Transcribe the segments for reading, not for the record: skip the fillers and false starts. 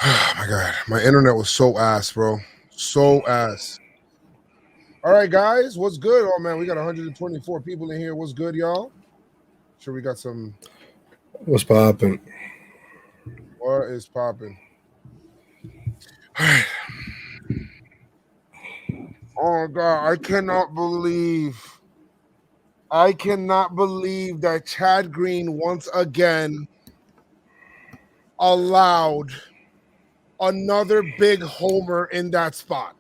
Oh my God, my internet was so ass, bro. So ass. All right, guys, what's good? Oh man, we got 124 people in here. What's good, y'all? Sure, we got some. What's popping? What is popping? Oh God, I cannot believe that Chad Green once again allowed another big homer in that spot.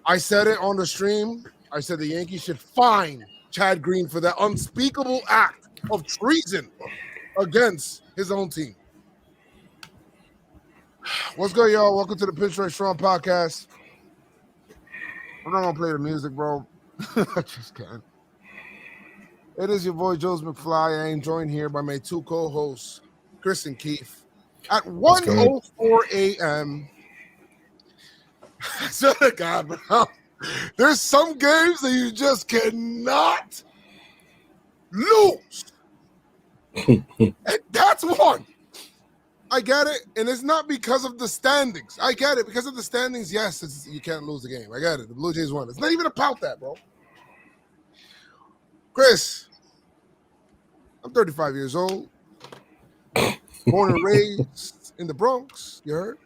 I said it on the stream. I said the Yankees should fine Chad Green for that unspeakable act of treason against his own team. What's good, y'all? Welcome to the PinstripeStrong podcast. I'm not gonna play the music, bro. I just can't. It is your boy JoezMcfly. I am joined here by my two co-hosts, Chris and Keith, at 1:04 a.m. I swear to God, bro. There's some games that you just cannot lose. And that's one. I get it. And it's not because of the standings. I get it. Because of the standings, yes, you can't lose the game. I get it. The Blue Jays won. It's not even about that, bro. Chris, I'm 35 years old. Born and raised in the Bronx. You heard?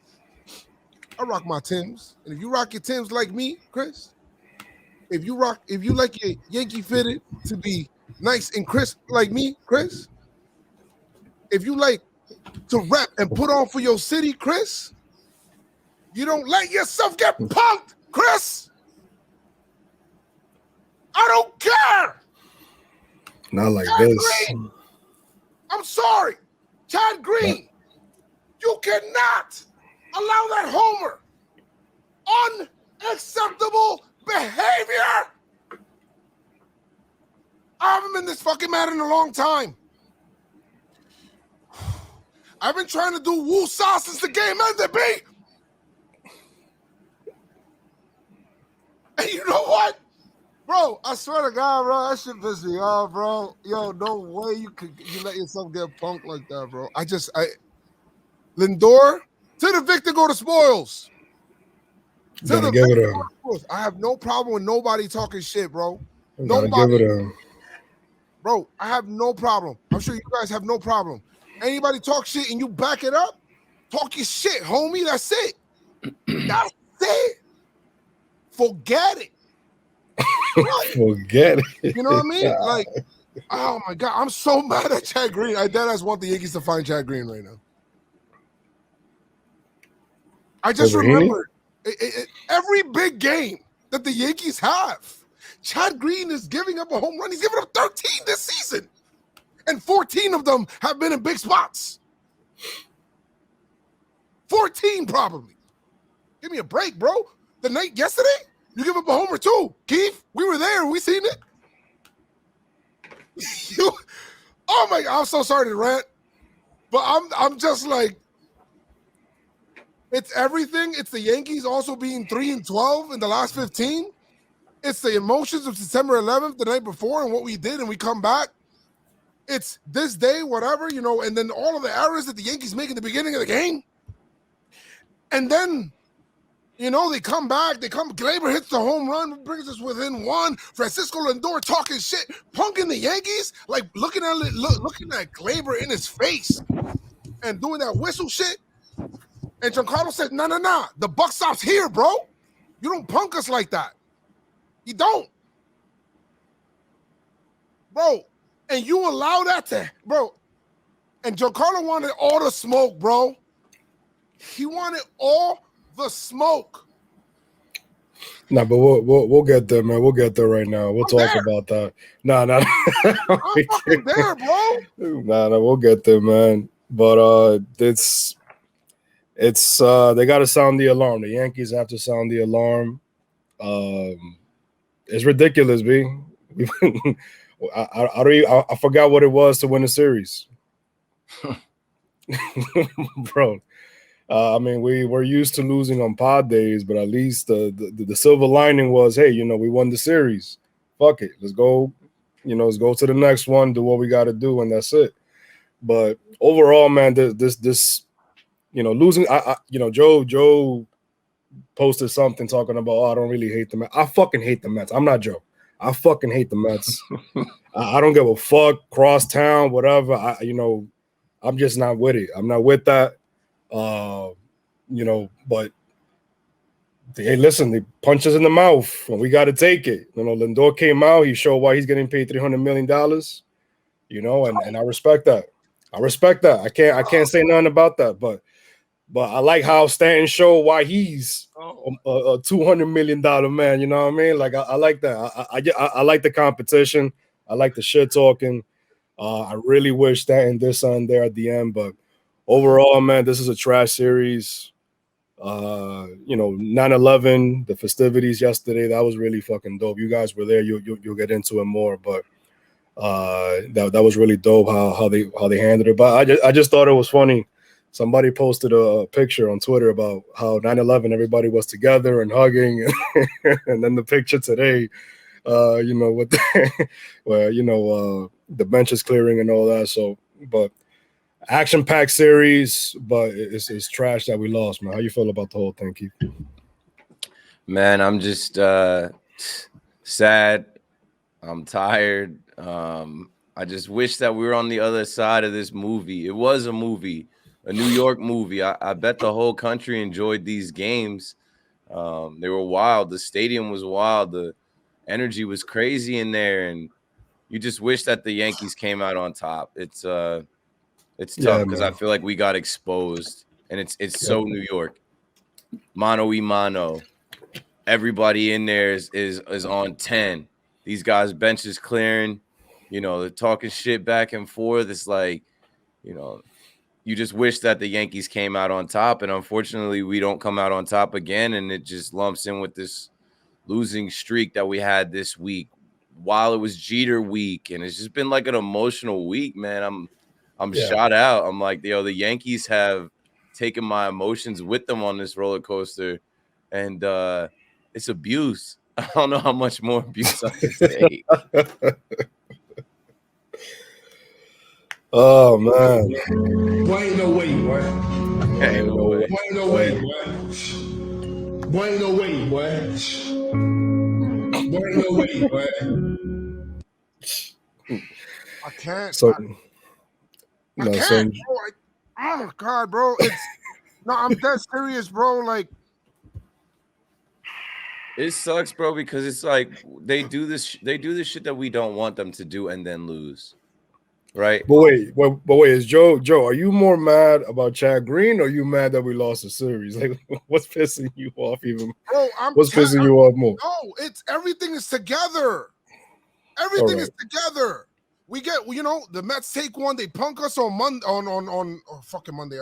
I rock my Timbs. And if you rock your Timbs like me, Chris, if you like your Yankee fitted to be nice and crisp like me, Chris, if you like to rep and put on for your city, Chris, you don't let yourself get punked, Chris. I don't care. Not like Chad this. Green. I'm sorry. Chad Green, you cannot allow that homer. Unacceptable behavior. I haven't been this fucking mad in a long time. I've been trying to do woo-saw since the game ended, B. And you know what? Bro, I swear to God, bro, that shit pissed me off, bro. Yo, no way you let yourself get punked like that, bro. Lindor, to the victor go to spoils. Gotta give it a. I have no problem with nobody talking shit, bro. Gotta give it a. Bro, I have no problem. I'm sure you guys have no problem. Anybody talk shit and you back it up, talk your shit, homie. That's it. That's it. Forget it. Forget it. You know what I mean? Like, oh my God, I'm so mad at Chad Green. I deadass want the Yankees to find Chad Green right now. I just remembered every big game that the Yankees have, Chad Green is giving up a home run. He's giving up 13 this season. And 14 of them have been in big spots. 14 probably. Give me a break, bro. The night yesterday, you give up a homer too. Keith, we were there. We seen it. Oh my God, I'm so sorry to rant. But I'm just like, it's everything. It's the Yankees also being 3-12 in the last 15. It's the emotions of September 11th, the night before, and what we did, and we come back. It's this day, whatever, you know, and then all of the errors that the Yankees make in the beginning of the game. And then, you know, they come back. Gleyber hits the home run, brings us within one. Francisco Lindor talking shit, punking the Yankees, like looking at Gleyber in his face and doing that whistle shit. And Giancarlo said, nah. The buck stops here, bro. You don't punk us like that. You don't. Bro. And you allow that to, bro. And Giancarlo wanted all the smoke, bro. He wanted all the smoke. Nah, but we'll get there, man. We'll get there right now. We'll talk about that. Nah. I'm fucking there, bro. Nah, we'll get there, man. But it's they got to sound the alarm. The Yankees have to sound the alarm. It's ridiculous, B. I forgot what it was to win the series. Bro. I mean, we were used to losing on pod days, but at least the silver lining was, hey, you know, we won the series. Fuck it. Let's go to the next one, do what we got to do, and that's it. But overall, man, this losing. Joe posted something talking about, I don't really hate the Mets. I fucking hate the Mets. I'm not Joe. I fucking hate the Mets. I don't give a fuck. Cross town, whatever. I'm just not with it. I'm not with that. But hey, listen, they punch us in the mouth, and we got to take it. Lindor came out. He showed why he's getting paid $300 million. And I respect that. I can't say nothing about that. But I like how Stanton showed why he's a $200 million man. You know what I mean? Like I like that. I like the competition. I like the shit talking. I really wish Stanton did something there at the end, but overall, man, this is a trash series. 9/11, the festivities yesterday, that was really fucking dope. You guys were there. You'll get into it more, but that was really dope how they handled it. But I just thought it was funny. Somebody posted a picture on Twitter about how 9/11 everybody was together and hugging, and then the picture today, with where the bench is clearing and all that. So, but action-packed series, but it's trash that we lost, man. How you feel about the whole thing, Keith? Man, I'm just sad. I'm tired. I just wish that we were on the other side of this movie. It was a movie, a New York movie. I bet the whole country enjoyed these games. They were wild. The stadium was wild. The energy was crazy in there, and you just wish that the Yankees came out on top. It's tough because I feel like we got exposed, and it's so New York. Mano y mano. Everybody in there is on 10. These guys' bench is clearing. They're talking shit back and forth. It's like, you just wish that the Yankees came out on top, and unfortunately, we don't come out on top again, and it just lumps in with this losing streak that we had this week while it was Jeter week, and it's just been like an emotional week, man. I'm shot out. I'm like, the Yankees have taken my emotions with them on this roller coaster, and it's abuse. I don't know how much more abuse I can take. Oh man. Boy, ain't no way, boy. Ain't no way. Boy, ain't no way, boy. Boy, ain't no way, boy. Boy, ain't no way, boy. I can't. So, I can't, bro. Oh God, bro. I'm dead serious, bro. Like, it sucks, bro, because it's like they do this shit that we don't want them to do and then lose. Right. But wait, is Joe, are you more mad about Chad Green, or are you mad that we lost the series? Like, what's pissing you off even? Bro, pissing you off more? No, it's everything is together. Everything is together. We get, the Mets take one. They punk us on Monday, on fucking Monday.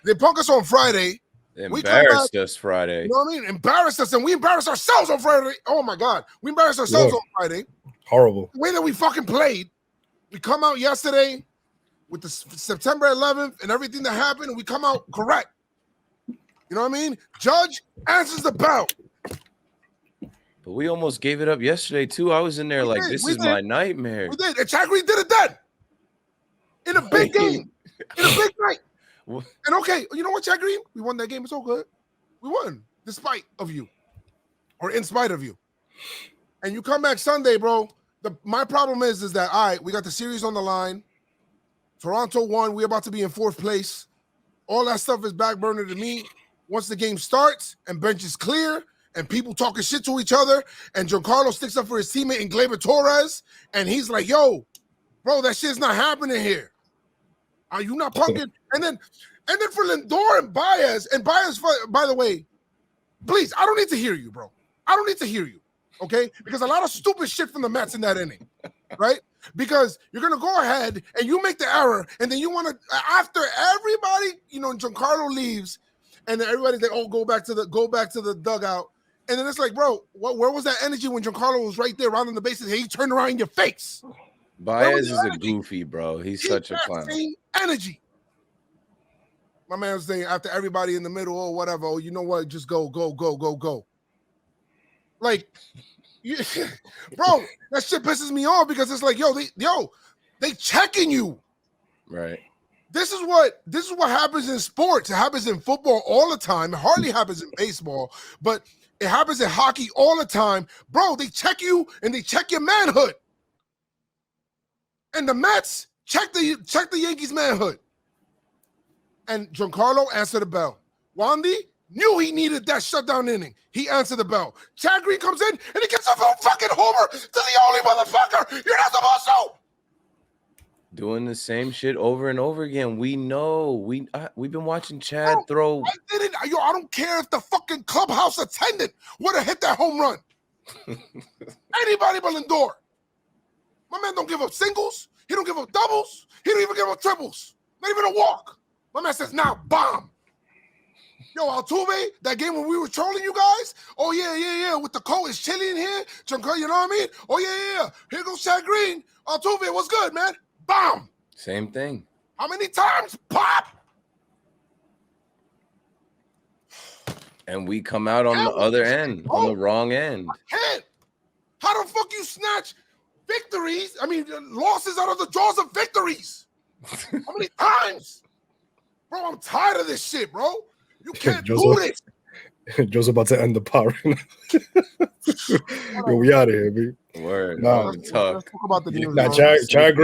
They punk us on Friday. They embarrassed us Friday. You know what I mean? Embarrassed us, and we embarrassed ourselves on Friday. Oh my God, we embarrassed ourselves on Friday. Horrible. The way that we fucking played. We come out yesterday with the September 11th and everything that happened, and we come out correct. You know what I mean? Judge answers the bell. But we almost gave it up yesterday, too. I was in there this is my nightmare. We did. And Chad Green did it then. In a big game. In a big night. And okay, you know what, Chad Green? We won that game. It's all good. We won, despite of you. Or in spite of you. And you come back Sunday, bro. My problem is that, all right, we got the series on the line. Toronto won. We're about to be in 4th place. All that stuff is back burner to me. Once the game starts and bench is clear and people talking shit to each other and Giancarlo sticks up for his teammate in Gleyber Torres and he's like, yo, bro, that shit's not happening here. Are you not punking? And then for Lindor and Baez, by the way, please, I don't need to hear you, bro. I don't need to hear you. Okay, because a lot of stupid shit from the Mets in that inning, right? Because you're gonna go ahead and you make the error, and then you want to after everybody, Giancarlo leaves, and then everybody's like, "Oh, go back to the dugout," and then it's like, bro, where was that energy when Giancarlo was right there rounding the bases? And he turned around in your face. Baez is a goofy, bro. He's such a clown. Same energy. My man was saying after everybody in the middle or whatever, oh, you know what? Just go. Like, bro, that shit pisses me off because it's like, they checking you. Right. This is what happens in sports. It happens in football all the time. It hardly happens in baseball, but it happens in hockey all the time. Bro, they check you and they check your manhood. And the Mets check the Yankees manhood. And Giancarlo answered the bell. Wandy knew he needed that shutdown inning. He answered the bell. Chad Green comes in and he gets a fucking homer to the only motherfucker you're not supposed to. Doing the same shit over and over again. We know. We've been watching Chad throw. I don't care if the fucking clubhouse attendant would have hit that home run. Anybody but Lindor. My man don't give up singles. He don't give up doubles. He don't even give up triples. Not even a walk. My man says, now, bomb. Yo, Altuve, that game when we were trolling you guys, oh, yeah, with the coat, it's chilly in here. You know what I mean? Oh, yeah. Here goes Chad Green. Altuve, what's good, man? Bomb. Same thing. How many times? Pop. And we come out on the other end, on the wrong end. I can't. How the fuck you snatch losses out of the jaws of victories? How many times? Bro, I'm tired of this shit, bro. You can't do this. Joe's about to end the power. Yo, we out of here, B. Word. Nah, let's talk about the news. Chad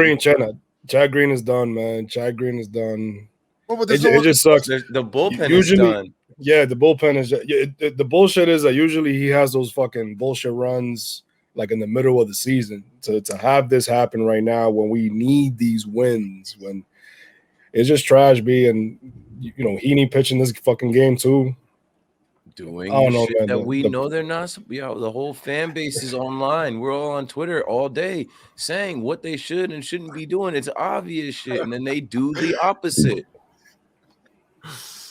Green is done, man. Chad Green is done. It just sucks. The bullpen is done. Yeah, the bullpen is. The bullshit is that usually he has those fucking bullshit runs like in the middle of the season. To have this happen right now when we need these wins, when it's just trash, B. And Heaney pitching this fucking game too. Doing shit that we know they're not. The whole fan base is online. We're all on Twitter all day saying what they should and shouldn't be doing. It's obvious shit, and then they do the opposite.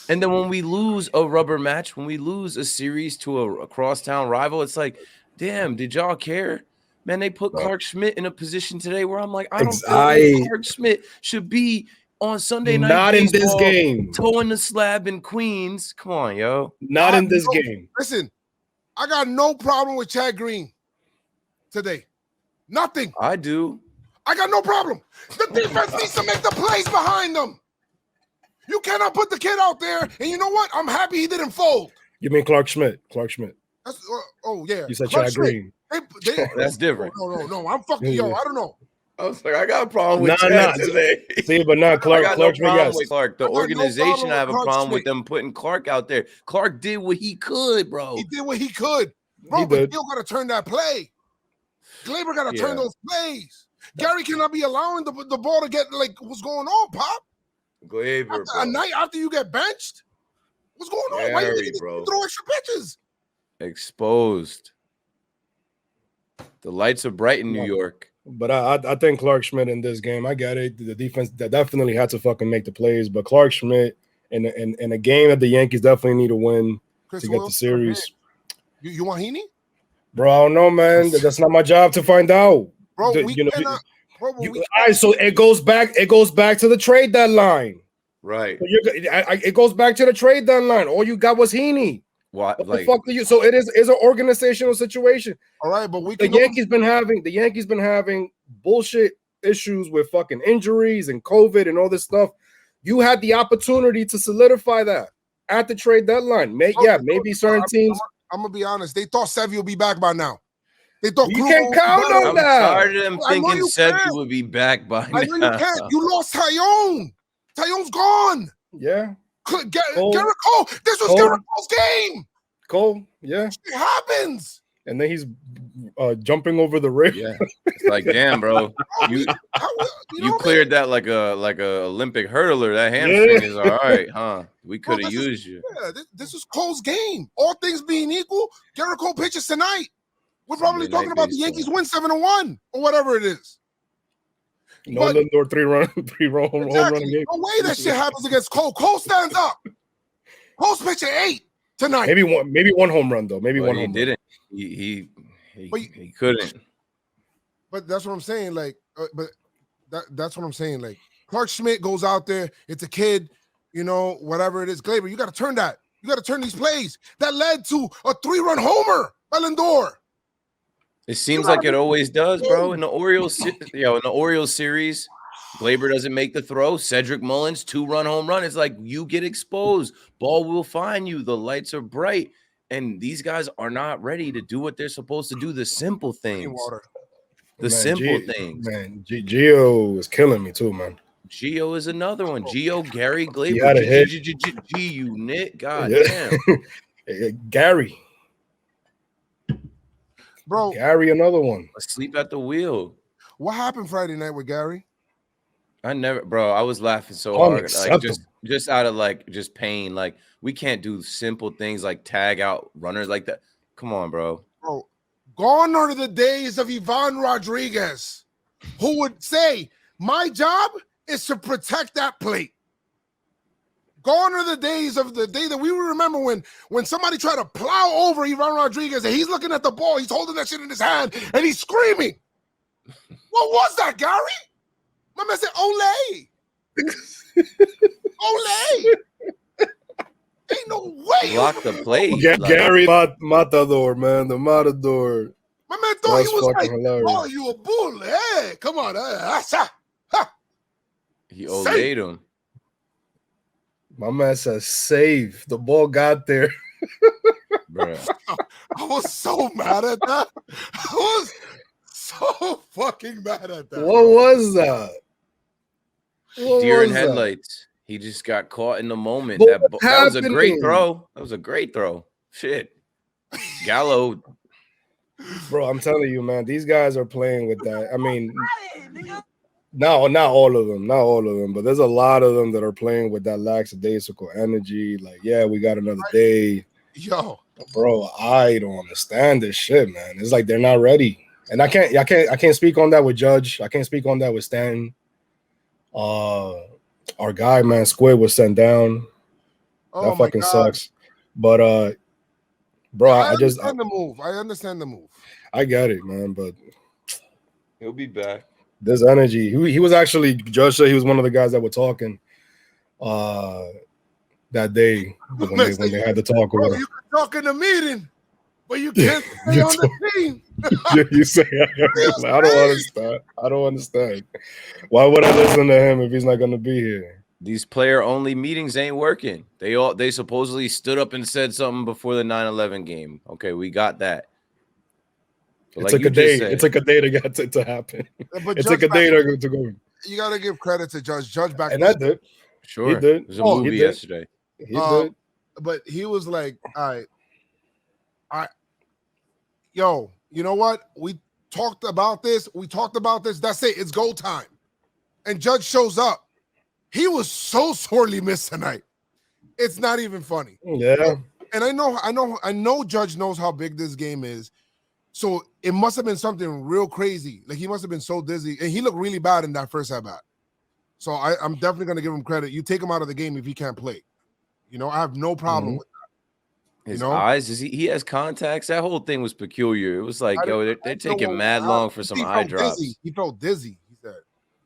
And then when we lose a rubber match, when we lose a series to a crosstown rival, it's like, damn, did y'all care? Man, they put Clark Schmidt in a position today where I'm like, I don't think Clark Schmidt should be on Sunday night. Not in this game. Towing the slab in Queens. Come on, yo. Not in this game. Listen, I got no problem with Chad Green today. Nothing. I do. I got no problem. The defense needs to make the plays behind them. You cannot put the kid out there. And you know what? I'm happy he didn't fold. You mean Clark Schmidt? Clark Schmidt. That's, yeah. You said Clark Chad Schmidt. Green. That's different. No. I'm fucking, I don't know. I was like, I got a problem with Chad today. See, but not Clark. Clark Schmidt. The organization, I have a problem with them putting Clark out there. Clark did what he could, bro. He did what he could. Bro, but Gil got to turn that play. Glaber got to turn those plays. Gary cannot be allowing the ball to get, like, what's going on, Pop? Glaber, a night after you get benched? What's going on? Why you throw extra pitches? Exposed. The lights are bright in New York. But I think Clark Schmidt in this game, I get it. The defense that definitely had to fucking make the plays. But Clark Schmidt in a game that the Yankees definitely need to win to get the series. You want Heaney? Bro, I don't know, man. That's not my job to find out. Bro, so it goes back to the trade deadline. Right. So it goes back to the trade deadline. All you got was Heaney. What the fuck are you? So it's an organizational situation. All right, but the Yankees been having bullshit issues with fucking injuries and COVID and all this stuff. You had the opportunity to solidify that at the trade deadline. Maybe certain teams. I'm gonna be honest. They thought Sevy would be back by now. They thought you can't count on that. I'm tired of them thinking Sevy would be back by now. I know you can't. You lost Tyone. Tyone's gone. Yeah. Garrett Cole. This was Garrett Cole's game. Cole, yeah. It happens. And then he's jumping over the rim. Yeah. It's like, damn, bro. You cleared that like a Olympic hurtler. That hamstring is all right, huh? We could have used you. Yeah, this is Cole's game. All things being equal, Garrett Cole pitches tonight. We're probably talking about the Yankees win 7-1 or whatever it is. No Lindor three run home run game. No way that shit happens against Cole. Cole stands up. Cole's pitching 8 tonight. Maybe one home run though. Maybe one. He home didn't. Run. He couldn't. But that's what I'm saying. Like, that's what I'm saying. Like, Clark Schmidt goes out there. It's a kid. Whatever it is. Glaber, you got to turn that. You got to turn these plays. That led to a 3-run homer by Lindor. It seems like it always does, bro. In the Orioles, in the Orioles series, Glaber doesn't make the throw. Cedric Mullins, 2-run home run. It's like you get exposed. Ball will find you. The lights are bright. And these guys are not ready to do what they're supposed to do. The simple things. Water. The simple things. Man, Gio is killing me too, man. Gio is another one. Gio, Gary, He had a hit. G-Unit. God Yeah. damn. Gary. Bro, Gary, another one. Asleep at the wheel. what happened Friday night with Gary? I was laughing so hard. Like Unacceptable. just out of like just pain. Like we can't do simple things like tag out runners like that. Come on, bro. Bro, gone are the days of Ivan Rodriguez, who would say, my job is to protect that plate. Gone are the days of the day that we remember when somebody tried to plow over Ivan Rodriguez and he's looking at the ball, he's holding that shit in his hand, and he's screaming. What was that, Gary? My man said, Ole. Ole. Ain't no way. Block the plate. Gary Matador, man. The Matador. My man thought he was like, hilarious. oh, you a bull. Hey, come on. He Ole'd him. My man says save. The ball got there. Bruh. I was so mad at that. I was so fucking mad at that. What was that? Deer in headlights. He just got caught in the moment. But That was a great happening? throw. That was a great throw. Shit. Gallo. Bro, I'm telling you, man, these guys are playing with that. I mean, not all of them, but there's a lot of them that are playing with that lackadaisical energy. Like, yeah, we got another day. Yo, Bro, I don't understand this shit, man. It's like they're not ready. And I can't speak on that with Judge. I can't speak on that with Stanton. Our guy, man, Squid was sent down. That fucking sucks. But bro, I understand the move. I understand the move. I get it, man. But He'll be back. this energy, he was actually Judge said he was one of the guys that were talking that day when they had to talk. Bro, you can talk in the meeting, but you can't stay on the team. You say I don't understand. Why would I listen to him if he's not gonna be here? These player-only meetings ain't working. They supposedly stood up and said something before the 9/11 game. Okay, we got that. But It took a day. It took a day to get to happen. But It took a day to go. You got to give credit to Judge back. And I did. Sure, He did. It was a movie yesterday. He did. But he was like, all right, yo, you know what? We talked about this. That's it. It's go time. And Judge shows up. He was so sorely missed tonight. It's not even funny. Yeah. And I know Judge knows how big this game is. So it must have been something real crazy. Like he must have been so dizzy. And he looked really bad in that first at-bat. So I'm definitely going to give him credit. You take him out of the game if he can't play. You know, I have no problem with that. His eyes, he has contacts. That whole thing was peculiar. It was like, yo, they're taking mad long for some eye drops. Dizzy. He felt dizzy. He said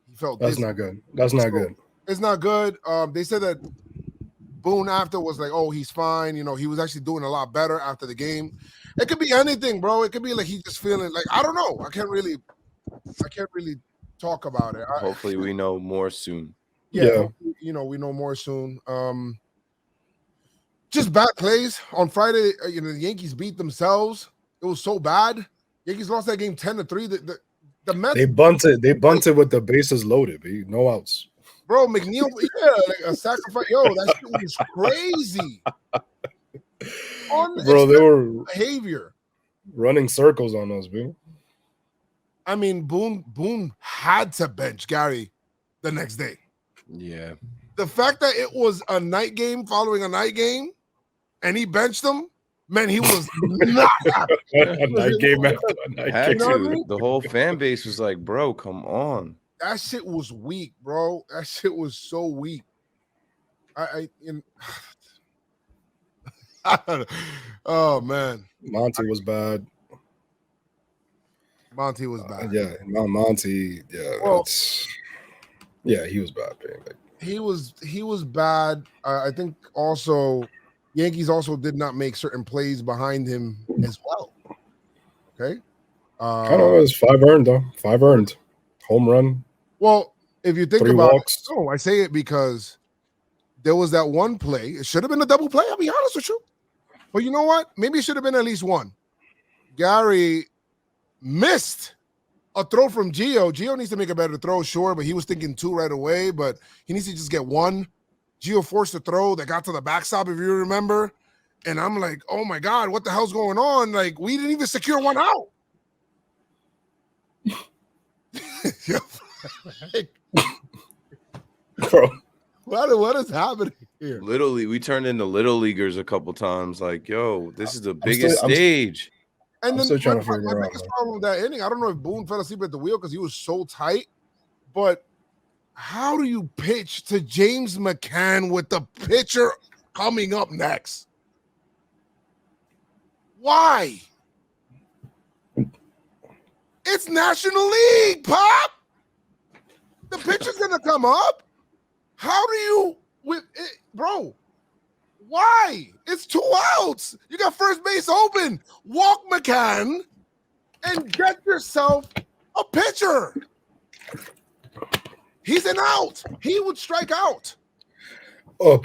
he felt That's dizzy. not good. That's not good. It's not good. They said that Boone after was like, oh, he's fine. You know, he was actually doing a lot better after the game. It could be anything, bro. It could be like he's just feeling like, I don't know. I can't really talk about it. Hopefully we know more soon. Yeah. You know, we know more soon. Just bad plays on Friday. You know, the Yankees beat themselves. It was so bad. Yankees lost that game 10-3. The Mets, They bunted with the bases loaded, B. No outs. bro. McNeil, like a sacrifice. Yo, that shit was crazy. Bro, they were behavior running circles on us, B. I mean, Boone had to bench Gary the next day. Yeah. The fact that it was a night game following a night game, and he benched him, man, he was not happy. A night game after a night Had game. to. The whole fan base was like, bro, come on. That shit was weak, bro. That shit was so weak. Oh man, Monty was bad. Monty was bad. Yeah, Monty. Yeah, Well, yeah, he was bad. Man. He was bad. I think also Yankees also did not make certain plays behind him as well. Okay, I don't know. It was 5 earned though. 5 earned. Home run. Well, if you think 3 about walks. it, no, I say it because there was that one play. It should have been a double play. I'll be honest with you. But you know what? Maybe it should have been at least one. Gary missed a throw from Gio. Gio needs to make a better throw, sure, but he was thinking 2 right away. But he needs to just get 1. Gio forced a throw that got to the backstop, if you remember. And I'm like, oh my God, what the hell's going on? Like, we didn't even secure 1 out. Bro. What is happening here? Literally, we turned into little leaguers a couple times. Like, yo, this is the biggest stage. And I'm then still trying to figure my it out. biggest problem with that inning, I don't know if Boone fell asleep at the wheel because he was so tight, but how do you pitch to James McCann with the pitcher coming up next? Why? It's National League, Pop. The pitcher's gonna come up. How do you, bro? Why? It's 2 outs. You got first base open. Walk McCann and get yourself a pitcher. He's an out. He would strike out. Oh,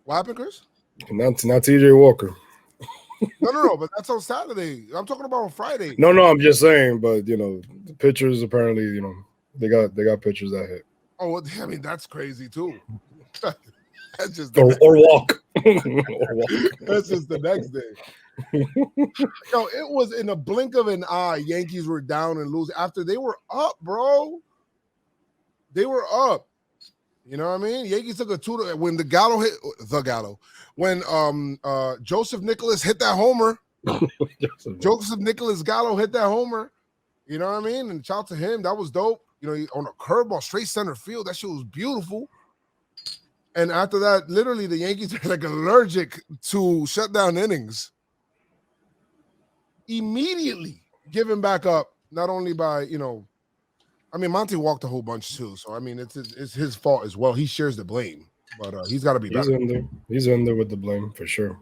What happened, Chris? not TJ Walker. No, but that's on Saturday. I'm talking about on Friday. No, I'm just saying, but the pitchers apparently, they got pitchers that hit. Oh, well, I mean, that's crazy too. That's just or walk. That's just the next day. Yo, it was in a blink of an eye. Yankees were down and losing after they were up, bro. They were up. You know what I mean? Yankees took a 2 when the Gallo hit the Gallo. When Joseph Nicholas hit that homer. Joseph Nicholas Gallo hit that homer. You know what I mean? And shout out to him. That was dope. On a curveball, straight center field. That shit was beautiful. And after that, literally, the Yankees are like allergic to shutdown innings. Immediately giving back up, not only by, I mean, Monty walked a whole bunch too. So, I mean, it's his fault as well. He shares the blame, but he's got to be better. He's in there with the blame for sure.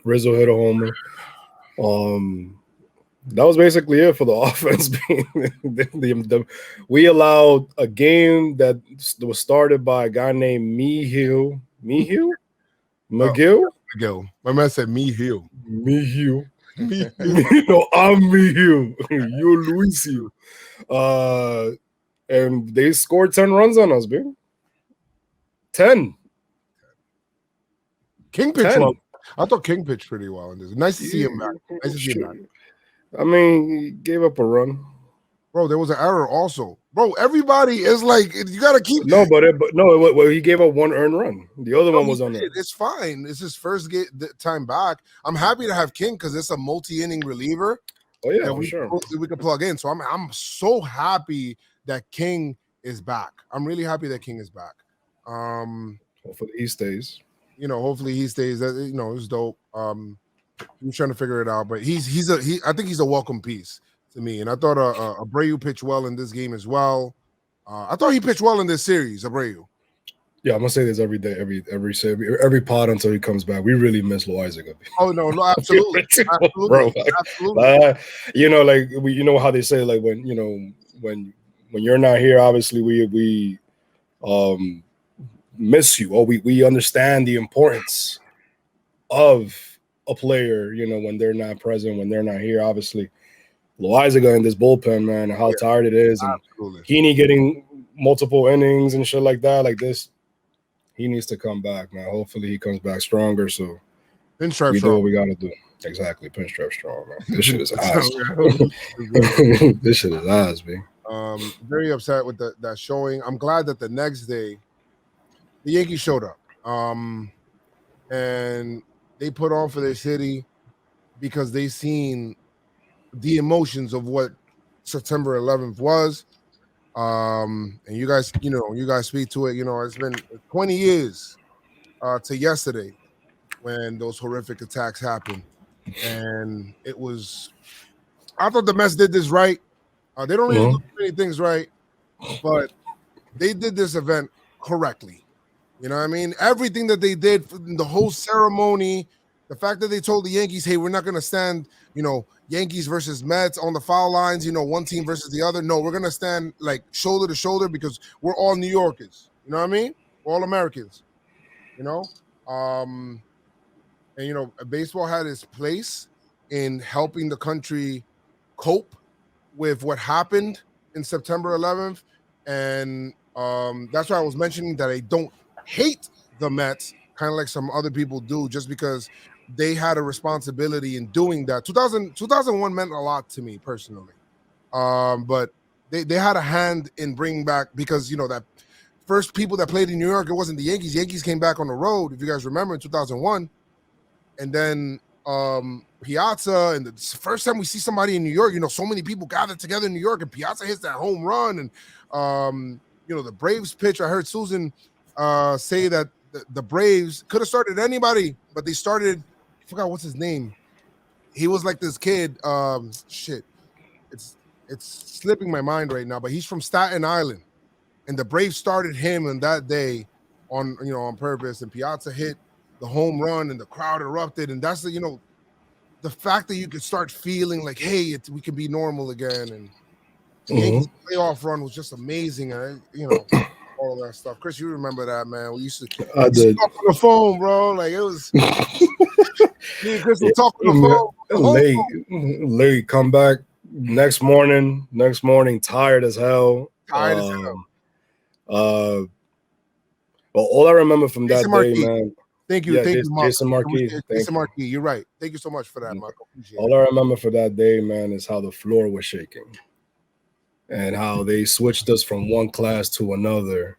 Rizzo hit a homer. That was basically it for the offense. We allowed a game that was started by a guy named McGill. My man said McGill. No, I'm McGill. You're Luisio. And they scored 10 runs on us, man. 10. King pitched well. I thought King pitched pretty well in this. Nice to see him back. Nice to see him back. I mean, he gave up a run. Bro, there was an error also. Bro, everybody is like, you got to keep. No, but he gave up 1 earned run. The other one was on there. It's fine. It's his first time back. I'm happy to have King because it's a multi-inning reliever. Oh, yeah, we sure. We can plug in. So I'm so happy that King is back. I'm really happy that King is back. Hopefully he stays. Hopefully he stays. It's dope. He's trying to figure it out, but I think he's a welcome piece to me. And I thought Abreu pitched well in this game as well. I thought he pitched well in this series, Abreu. Yeah, I'm gonna say this every day, every pod until he comes back. We really miss Loaizaga. Oh no, absolutely, absolutely, bro. Absolutely. How they say when you're not here, obviously we miss you. Or we understand the importance of a player, when they're not present, when they're not here. Obviously, Loaizaga in this bullpen, man, how tired it is, and Heaney getting multiple innings and shit like that, like this. He needs to come back, man. Hopefully, he comes back stronger. So Pinstripe do what we got to do. Exactly, Pinstripe Strong, man. This shit is ass. This shit is ass, man. Very upset with that showing. I'm glad that the next day the Yankees showed up. And they put on for their city because they seen the emotions of what September 11th was. And you guys speak to it. It's been 20 years to yesterday when those horrific attacks happened. And it was, I thought the Mets did this right. They don't really do many things right, but they did this event correctly. You know what I mean? Everything that they did, the whole ceremony, The fact that they told the Yankees, hey, we're not going to stand, Yankees versus Mets on the foul lines, one team versus the other. No, we're going to stand like shoulder to shoulder because we're all New Yorkers. You know what I mean? We're all Americans, And, baseball had its place in helping the country cope with what happened in September 11th. And that's why I was mentioning that I don't hate the Mets, kind of like some other people do, just because they had a responsibility in doing that. 2001 meant a lot to me personally. But they had a hand in bringing back, because, that first people that played in New York, it wasn't the Yankees. Yankees came back on the road, if you guys remember, in 2001. And then Piazza, and the first time we see somebody in New York, so many people gathered together in New York, and Piazza hits that home run. And, the Braves pitch, I heard Susan say that the Braves could have started anybody, but they started, I forgot what's his name. He was like this kid. It's slipping my mind right now, but he's from Staten Island. And the Braves started him on that day on purpose. And Piazza hit the home run, and the crowd erupted. And that's the fact that you could start feeling like, hey, we can be normal again. And the Yankees playoff run was just amazing. And all of that stuff. Chris, you remember that, man? We used to talk on the phone, bro. Like, it was me and Chris would talk on the phone. Late come back next morning, tired as hell. Well, all I remember from Jason that Marquis. day, man. Thank you, Mark. Jason Marquis. Jason Marquis, you're right. Thank you so much for that, Mark. All I remember for that day, man, is how the floor was shaking, and how they switched us from one class to another.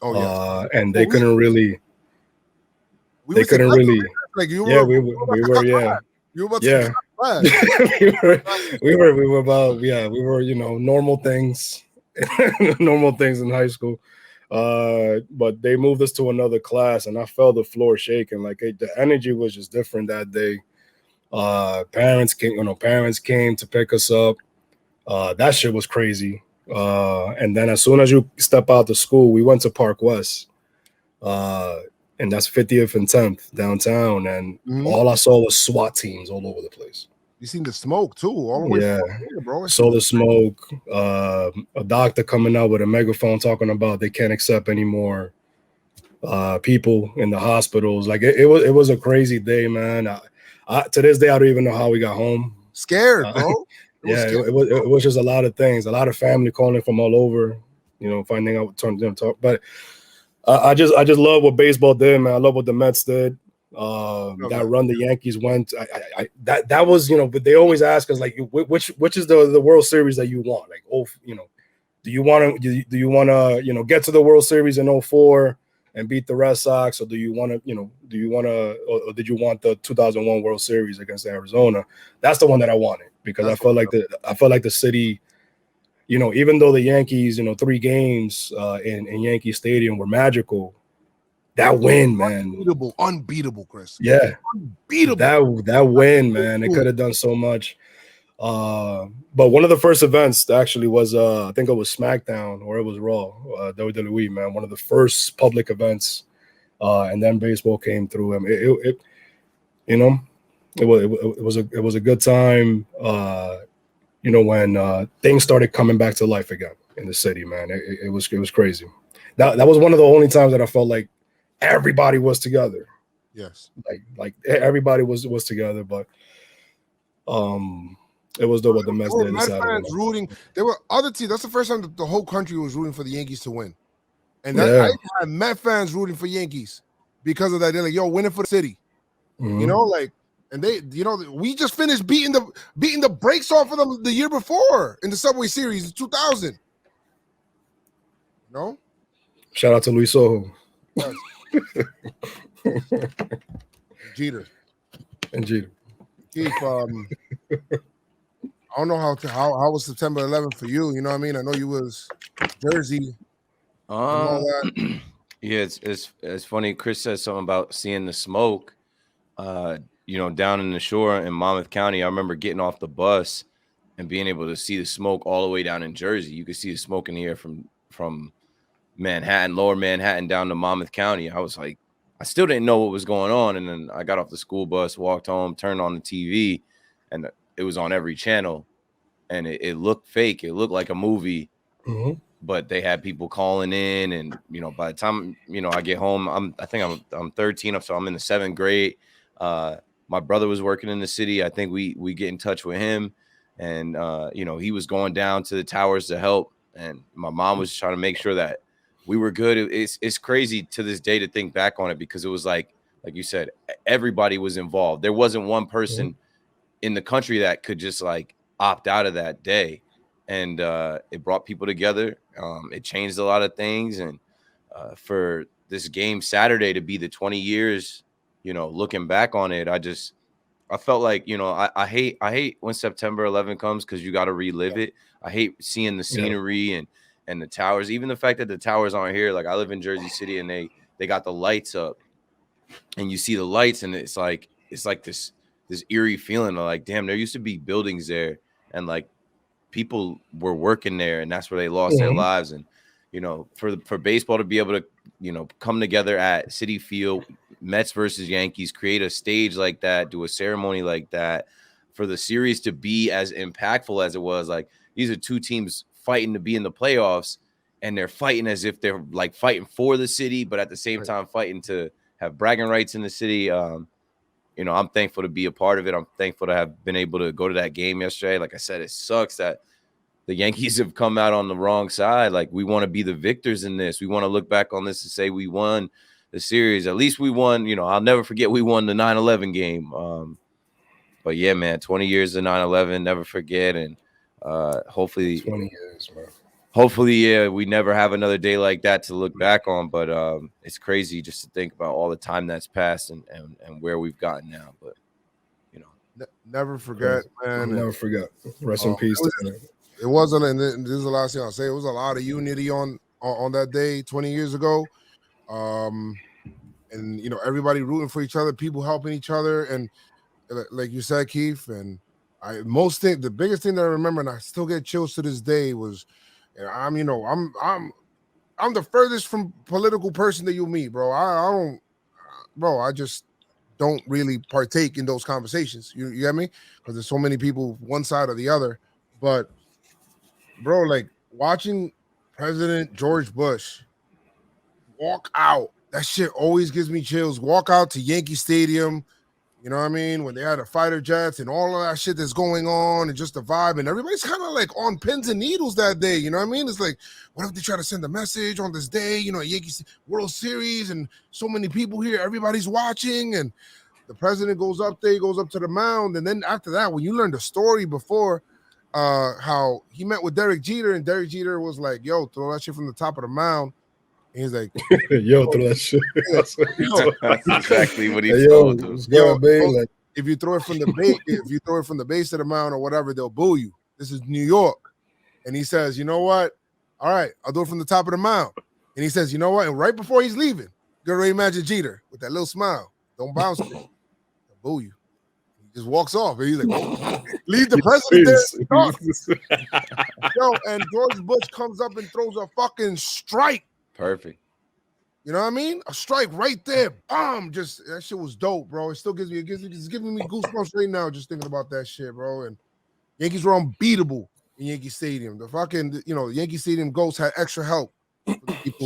Oh yeah, and they couldn't really. Like you were. Yeah, we were. Yeah. You were about to we were about normal things in high school. But they moved us to another class, and I felt the floor shaking. Like, the energy was just different that day. Parents came to pick us up. That shit was crazy. And then as soon as you step out to school, we went to Park West. And that's 50th and 10th downtown. And all I saw was SWAT teams all over the place. You seen the smoke too, all the way here, bro. Saw the smoke. A doctor coming out with a megaphone talking about they can't accept any more people in the hospitals. Like, it was a crazy day, man. I to this day I don't even know how we got home. Scared, bro. It was just a lot of things. A lot of family calling from all over, finding out what talk. But I just love what baseball did, man. I love what the Mets did. That run the Yankees went. That was, but they always ask us, like, which is the World Series that you want? Like, do you want to get to the World Series in 2004 and beat the Red Sox, or do you want to or did you want the 2001 World Series against Arizona? That's the one that I wanted, because I felt like the city, even though the Yankees, 3 games in Yankee Stadium were magical. That win, man. Unbeatable, Chris. Yeah. Unbeatable. That win, man. It could have done so much. But one of the first events actually was, I think it was SmackDown or it was Raw, WWE, man. One of the first public events. And then baseball came through. I mean, it was a good time. When things started coming back to life again in the city, man. It was crazy. That was one of the only times that I felt like everybody was together. Yes. Like everybody was together, but it was what the Mets did. Mets fans rooting. There were other teams. That's the first time that the whole country was rooting for the Yankees to win. And I had Met fans rooting for Yankees because of that. They're like, yo, winning for the city. And they, we just finished beating the brakes off of them the year before in the Subway Series in 2000. Shout out to Luis Sojo. Yes. Jeter. Keith, I don't know how was September 11th for you. You know what I mean? I know you was Jersey. All that. Yeah, it's funny. Chris said something about seeing the smoke. Down in the shore in Monmouth County. I remember getting off the bus and being able to see the smoke all the way down in Jersey. You could see the smoke in the air from Manhattan, lower Manhattan, down to Monmouth County. I was like, I still didn't know what was going on. And then I got off the school bus, walked home, turned on the TV, and it was on every channel. And it looked fake. It looked like a movie. But they had people calling in, and by the time I get home, I think I'm 13, so I'm in the 7th grade. My brother was working in the city. I think we get in touch with him, and he was going down to the towers to help, and my mom was trying to make sure that we were good. It's crazy to this day to think back on it, because it was like you said, everybody was involved. There wasn't one person in the country that could just like opt out of that day. And it brought people together. It changed a lot of things. And for this game Saturday to be the 20 years, looking back on it, I felt like, I hate when September 11 comes, because you got to relive it. I hate seeing the scenery and the towers, even the fact that the towers aren't here. Like, I live in Jersey City, and they got the lights up, and you see the lights, and it's like this eerie feeling of like, damn, there used to be buildings there, and like, people were working there, and that's where they lost their lives. And for baseball to be able to come together at Citi Field, Mets versus Yankees, create a stage like that, do a ceremony like that, for the series to be as impactful as it was. Like, these are two teams fighting to be in the playoffs, and they're fighting as if they're like fighting for the city, but at the same time fighting to have bragging rights in the city. I'm thankful to be a part of it. I'm thankful to have been able to go to that game yesterday. Like I said, it sucks that the Yankees have come out on the wrong side. Like, we want to be the victors in this. We want to look back on this and say we won the series. At least we won. I'll never forget we won the 9/11 game. But yeah, man, 20 years of 9/11, never forget. And hopefully 20 years, man. Hopefully, we never have another day like that to look back on. But it's crazy just to think about all the time that's passed and where we've gotten now. But never forget, man. Never forget. Rest in peace. It wasn't, and this is the last thing I'll say. It was a lot of unity on that day 20 years ago, and everybody rooting for each other, people helping each other, and like you said, Keith, and the biggest thing that I remember, and I still get chills to this day, was. I'm the furthest from political person that you'll meet, bro. I just don't really partake in those conversations. You get me? Because there's so many people, one side or the other. But, bro, like watching President George Bush walk out, that shit always gives me chills. Walk out to Yankee Stadium. You know what I mean? When they had the fighter jets and all of that shit that's going on, and just the vibe, and everybody's kind of like on pins and needles that day. You know what I mean? It's like, what if they try to send a message on this day? Yankees World Series, and so many people here, everybody's watching, and the president goes up there, he goes up to the mound, and then after that, when you learn the story before, how he met with Derek Jeter, and Derek Jeter was like, "Yo, throw that shit from the top of the mound." And he's like, "Yo, throw that shit." That's exactly what he told him. If you throw it from the base of the mound or whatever, they'll boo you. This is New York. And he says, "You know what? All right, I'll do it from the top of the mound." And he says, "You know what?" And right before he's leaving, you already imagine Jeter with that little smile. Don't bounce me. They'll boo you. He just walks off. And he's like, "Oh, leave the president there." Yo, and George Bush comes up and throws a fucking strike. Perfect. You know what I mean? A strike right there. Bomb. Just that shit was dope, bro. It still gives me giving me goosebumps right now just thinking about that shit, bro. And Yankees were unbeatable in Yankee Stadium. The fucking, Yankee Stadium ghosts had extra help.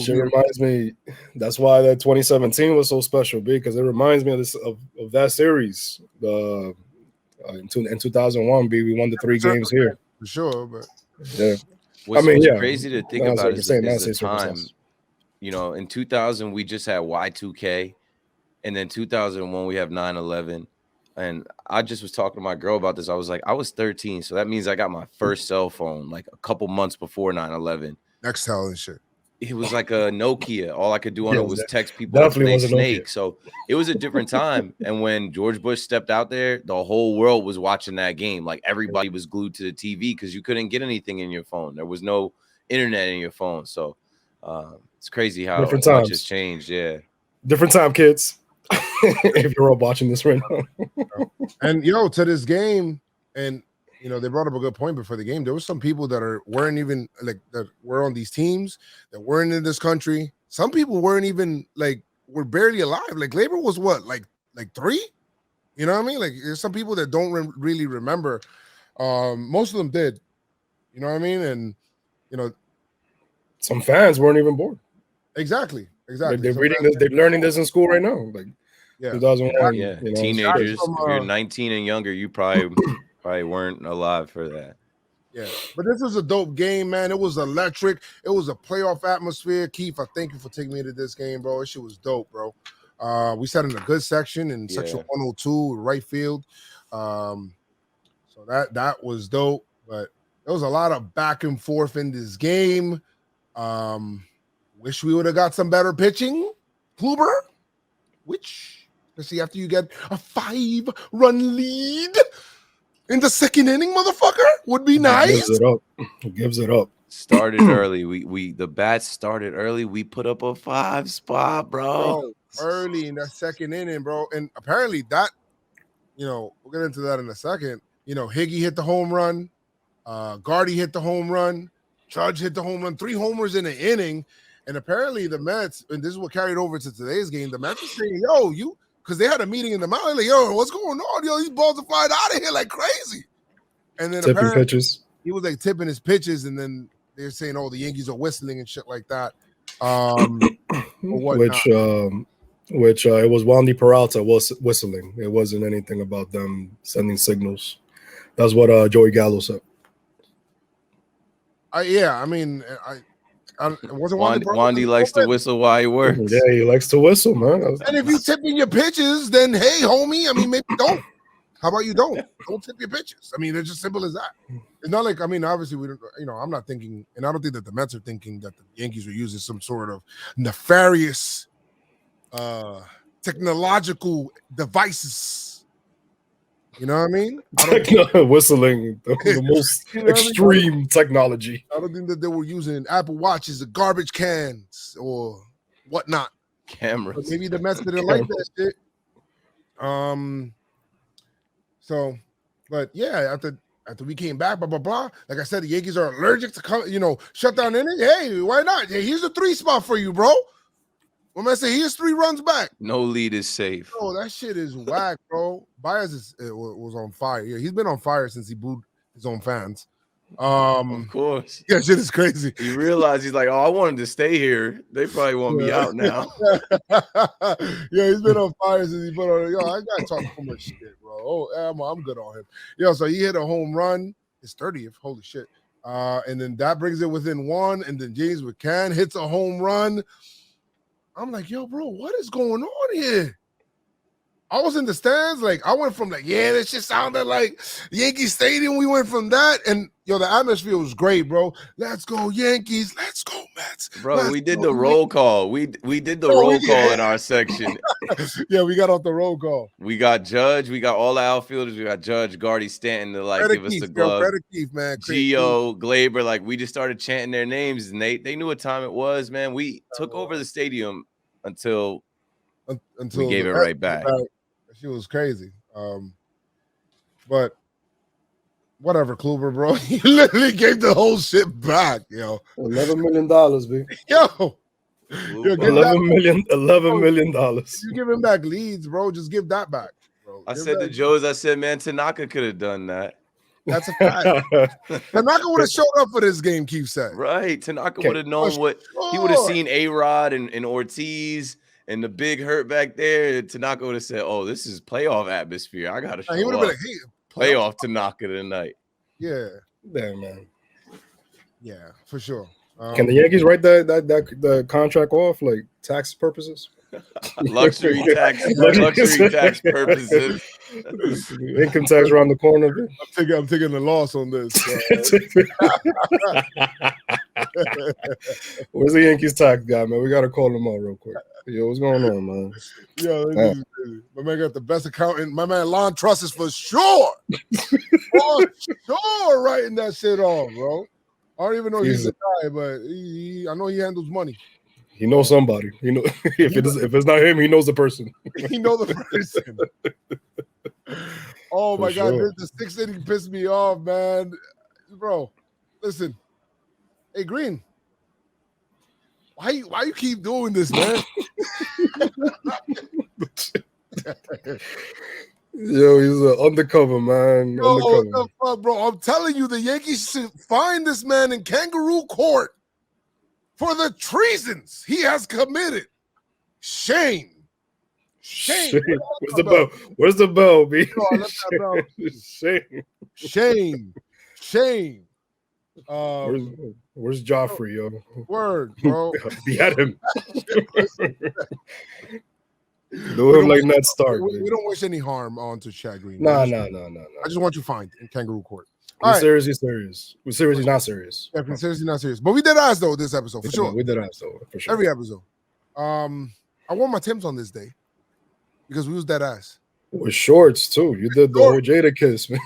Shit reminds me. That's why that 2017 was so special, because it reminds me of this of that series. In 2001, we won the 3 games here for sure. But yeah, what's crazy to think about is the time. In 2000 we just had Y2K, and then 2001 we have 9/11. And I just was talking to my girl about this. I was like, I was 13, so that means I got my first cell phone like a couple months before 9/11. Nextel and shit. It was like a Nokia. All I could do on it was text people and play Snake. So it was a different time. And when George Bush stepped out there, the whole world was watching that game. Like, everybody was glued to the TV because you couldn't get anything in your phone. There was no internet in your phone. So it's crazy how much has changed. Yeah. Different time, kids. If you're all watching this right now. And to this game, and they brought up a good point before the game. There were some people that weren't even like that were on these teams that weren't in this country. Some people weren't even like were barely alive. Like Glaber was what, like 3? You know what I mean? Like there's some people that don't really remember. Most of them did. You know what I mean? And you know, some fans weren't even born. Exactly. They're reading this. They're learning this in school right now. Like 2001. Yeah, you know, teenagers. If you're 19 and younger, you probably weren't alive for that. Yeah, but this was a dope game, man. It was electric. It was a playoff atmosphere. Keith, I thank you for taking me to this game, bro. This shit was dope, bro. We sat in a good section in section 102, right field. So that was dope. But there was a lot of back and forth in this game. Wish we would have got some better pitching, Kluber. Which, especially after you get a 5-run lead in the second inning, motherfucker, would be nice. Gives it up. Started early. The bats started early. We put up a 5 spot, bro. Early in that second inning, bro. And apparently that, we'll get into that in a second. Higgy hit the home run. Gardy hit the home run. Judge hit the home run. 3 homers in an inning. And apparently the Mets, and this is what carried over to today's game, the Mets are saying, because they had a meeting in the mountain, like, what's going on? These balls are flying out of here like crazy. And then tipping pitches. He was like tipping his pitches, and then they're saying, the Yankees are whistling and shit like that. Which it was Wandy Peralta was whistling. It wasn't anything about them sending signals. That's what Joey Gallo said. Wandy likes to whistle while he works. Yeah, he likes to whistle, man. And if you tipping your pitches, then hey, homie, maybe don't. How about you don't tip your pitches? It's just simple as that. It's not like, obviously we don't, I'm not thinking, and I don't think that the Mets are thinking that the Yankees are using some sort of nefarious technological devices. You know what I mean? Whistling, the most extreme technology. I don't think that they were using Apple Watches or garbage cans or whatnot. Cameras. But maybe the Mets didn't like that shit. So, but yeah, after we came back, blah blah blah. Like I said, the Yankees are allergic to shut down inning. Hey, why not? Hey, here's a 3 spot for you, bro. When I say here's 3 runs back, no lead is safe. Oh, that shit is whack, bro. Baez was on fire. Yeah, he's been on fire since he booed his own fans. Of course. Yeah, shit is crazy. He realized he's like, I wanted to stay here. They probably want me out now. Yeah, he's been on fire since he put on. I gotta talk so much shit, bro. I'm good on him. So he hit a home run. His 30th. Holy shit. And then that brings it within 1. And then James McCann hits a home run. I'm like, bro, what is going on here? I was in the stands, I went from this shit sounded like Yankee Stadium. We went from that, and the atmosphere was great, bro. Let's go Yankees, let's go Mets. Bro, we did the roll call. We did the roll call in our section. Yeah, we got off the roll call. We got Judge, we got all the outfilders. We got Judge, Gardy, Stanton to give us the glove. Keith, man. Gio, Glaber, we just started chanting their names, and they knew what time it was, man. We took over the stadium until we gave it right back. She was crazy. But whatever, Kluber, bro. He literally gave the whole shit back, $11 million, B. $11 million. You give him back leads, bro. Just give that back, bro. I said to Joez, man, Tanaka could have done that. That's a fact. Tanaka would have showed up for this game, Keith said. Right. Tanaka would have known what he would have seen A-Rod and Ortiz and the big hurt back there. Tanaka would have said, this is playoff atmosphere. I got to show he would have been like, playoff Tanaka tonight. Yeah. Damn, man. Yeah, for sure. Can the Yankees write the contract off, tax purposes? luxury tax purposes. Income tax around the corner. I'm taking the loss on this. Where's the Yankees tax guy, man? We gotta call him out real quick. Yo, what's going on, man? My man got the best accountant. My man Lon Truss is for sure. For sure writing that shit off, bro. I don't even know he's a guy, but I know he handles money. He knows somebody. If it's not him, he knows the person. He knows the person. Oh my God, the 6th inning pissed me off, man. Bro, listen. Hey, Green. Why you keep doing this, man? Yo, he's an undercover, man. Yo, what Undercover. the fuck, bro? I'm telling you, the Yankees should find this man in kangaroo court for the treasons he has committed. Shame. Shame. Where's the bell? Where's the bell, B? Yo, I left that bell. Shame. Shame. Shame. Where's Joffrey, yo? Word, bro. Beat him. Do him like Ned Stark. We don't wish any harm onto Chad Green. No. I just want you fined in kangaroo court. We're seriously serious. We're seriously not serious. Yeah, we're seriously not serious. But we did ask though this episode for sure. We did ask though for sure. Every episode. I wore my Timbs on this day because we was dead ass. With shorts too. You did the whole Jada kiss, man.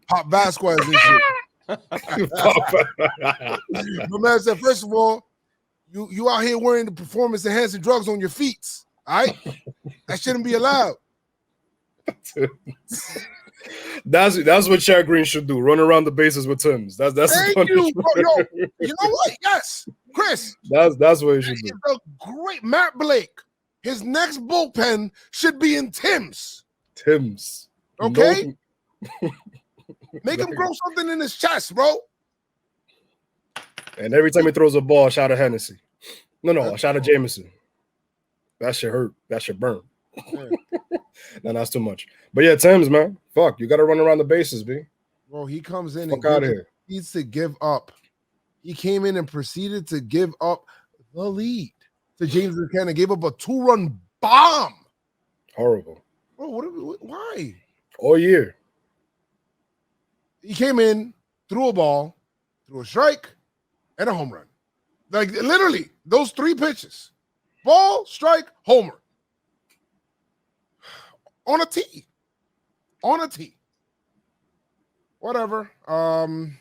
Pop Vasquez and shit. My man said, first of all, you out here wearing the performance enhancing drugs on your feet. All right, that shouldn't be allowed. That's what Chad Green should do. Run around the bases with Timbs. That's Thank you, bro. Yo, you know what? Yes, Chris. That's what he should do. A great Matt Blake. His next bullpen should be in Timbs. Timbs. Okay. No. Make him grow something in his chest, bro. And every time he throws a ball, shout at Hennessy. No, shout at Jameson. That should hurt. That should burn. Yeah. No, that's too much. But yeah, Timbs, man. Fuck, you got to run around the bases, B. Bro, he comes in Fuck out of here. He needs to give up. He came in and proceeded to give up the lead to James Buchanan. Gave up a 2-run bomb. Horrible. Bro, why? All year. He came in, threw a ball, threw a strike, and a home run. Like literally, those 3 pitches. Ball, strike, homer. On a tee. On a tee. Whatever. And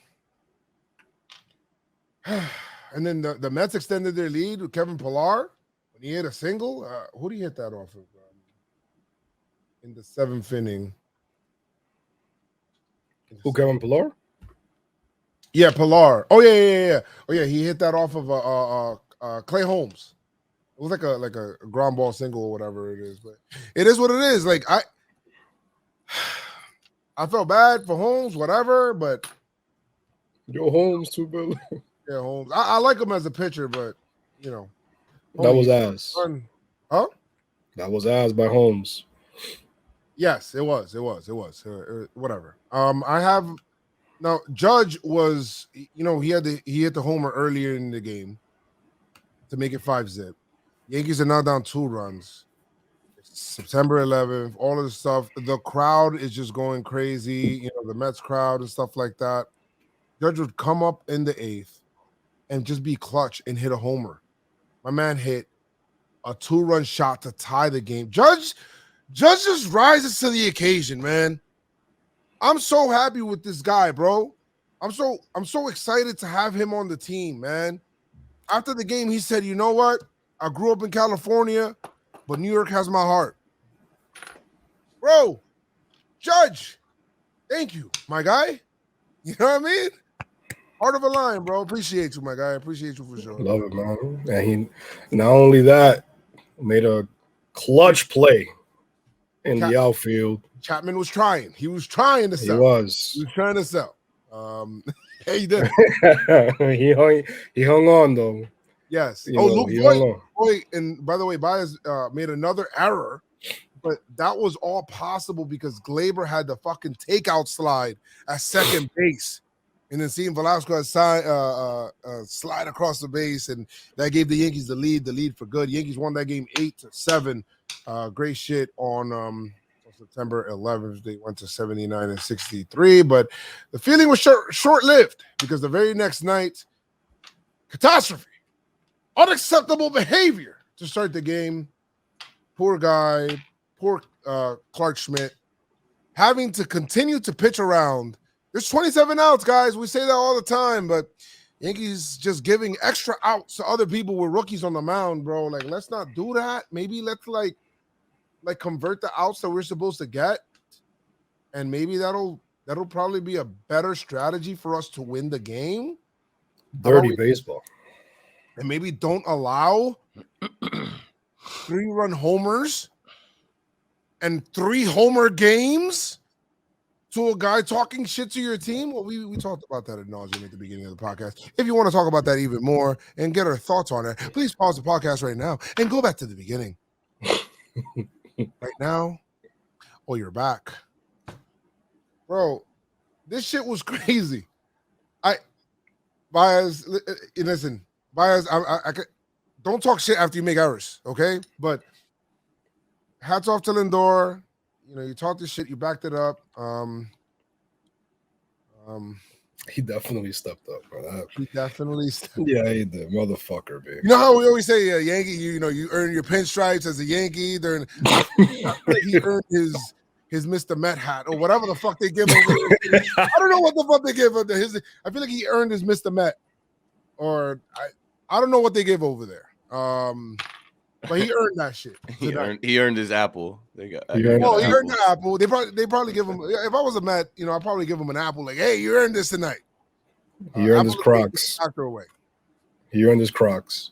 then the Mets extended their lead with Kevin Pillar when he hit a single. Who did he hit that off of? In the 7th inning. Who, Kevin Pillar? Yeah, Pillar. Oh yeah. Oh yeah, he hit that off of Clay Holmes. It was like a ground ball single or whatever it is, but it is what it is. Like I felt bad for Holmes, whatever, but Yo, Holmes too, Bill. Yeah, Holmes. I like him as a pitcher, but you know, that was ass. Huh? That was ass by Holmes. Yes, it was. Whatever. I have now. Judge was, you know, he hit the homer earlier in the game to make it 5-zip. Yankees are now down 2 runs. It's September 11th. All of the stuff. The crowd is just going crazy. You know, the Mets crowd and stuff like that. Judge would come up in the 8th and just be clutch and hit a homer. My man hit a 2-run shot to tie the game. Judge just rises to the occasion, man. I'm so happy with this guy, bro. I'm so excited to have him on the team, man. After the game, he said, "You know what? I grew up in California, but New York has my heart." Bro, Judge, thank you, my guy. You know what I mean? Heart of a lion, bro. Appreciate you, my guy. Appreciate you for sure. Love it, man. And he not only that, made a clutch play in the outfield. Chapman was trying. He was trying to sell. He was trying to sell. Yeah, he did. he hung on though. Yes. Luke Voit, and by the way, Baez made another error, but that was all possible because Glaber had the fucking takeout slide at second base, and then seeing Velasquez slide across the base, and that gave the Yankees the lead for good. Yankees won that game 8-7. Great shit on September 11th. They went to 79-63, but the feeling was short-lived because the very next night, catastrophe, unacceptable behavior to start the game. Poor guy, poor Clark Schmidt, having to continue to pitch around. There's 27 outs, guys. We say that all the time, but Yankees just giving extra outs to other people with rookies on the mound, bro. Like, let's not do that. Maybe let's like convert the outs that we're supposed to get, and maybe that'll probably be a better strategy for us to win the game. Dirty baseball. and maybe don't allow 3-run homers and 3 homer games to a guy talking shit to your team. Well, we talked about that ad nauseum at the beginning of the podcast. If you want to talk about that even more and get our thoughts on it, please pause the podcast right now and go back to the beginning. Right now, oh, you're back. Bro, this shit was crazy. Baez, listen, Baez, I don't talk shit after you make errors, okay? But hats off to Lindor. You know, you talked this shit, you backed it up. He definitely stepped up, bro. He definitely stepped up. Yeah, he did, motherfucker, baby. You know how we always say, Yankee, you earn your pinstripes as a Yankee. He earned his Mr. Met hat or whatever the fuck they give him. I don't know what the fuck they give him. I feel like he earned his Mr. Met, or I don't know what they give over there. But he earned that shit. He earned his apple. He earned the apple. They probably give him. If I was a Met, I'd probably give him an apple. Like, hey, you earned this tonight. He earned his Crocs. Away. He earned his Crocs.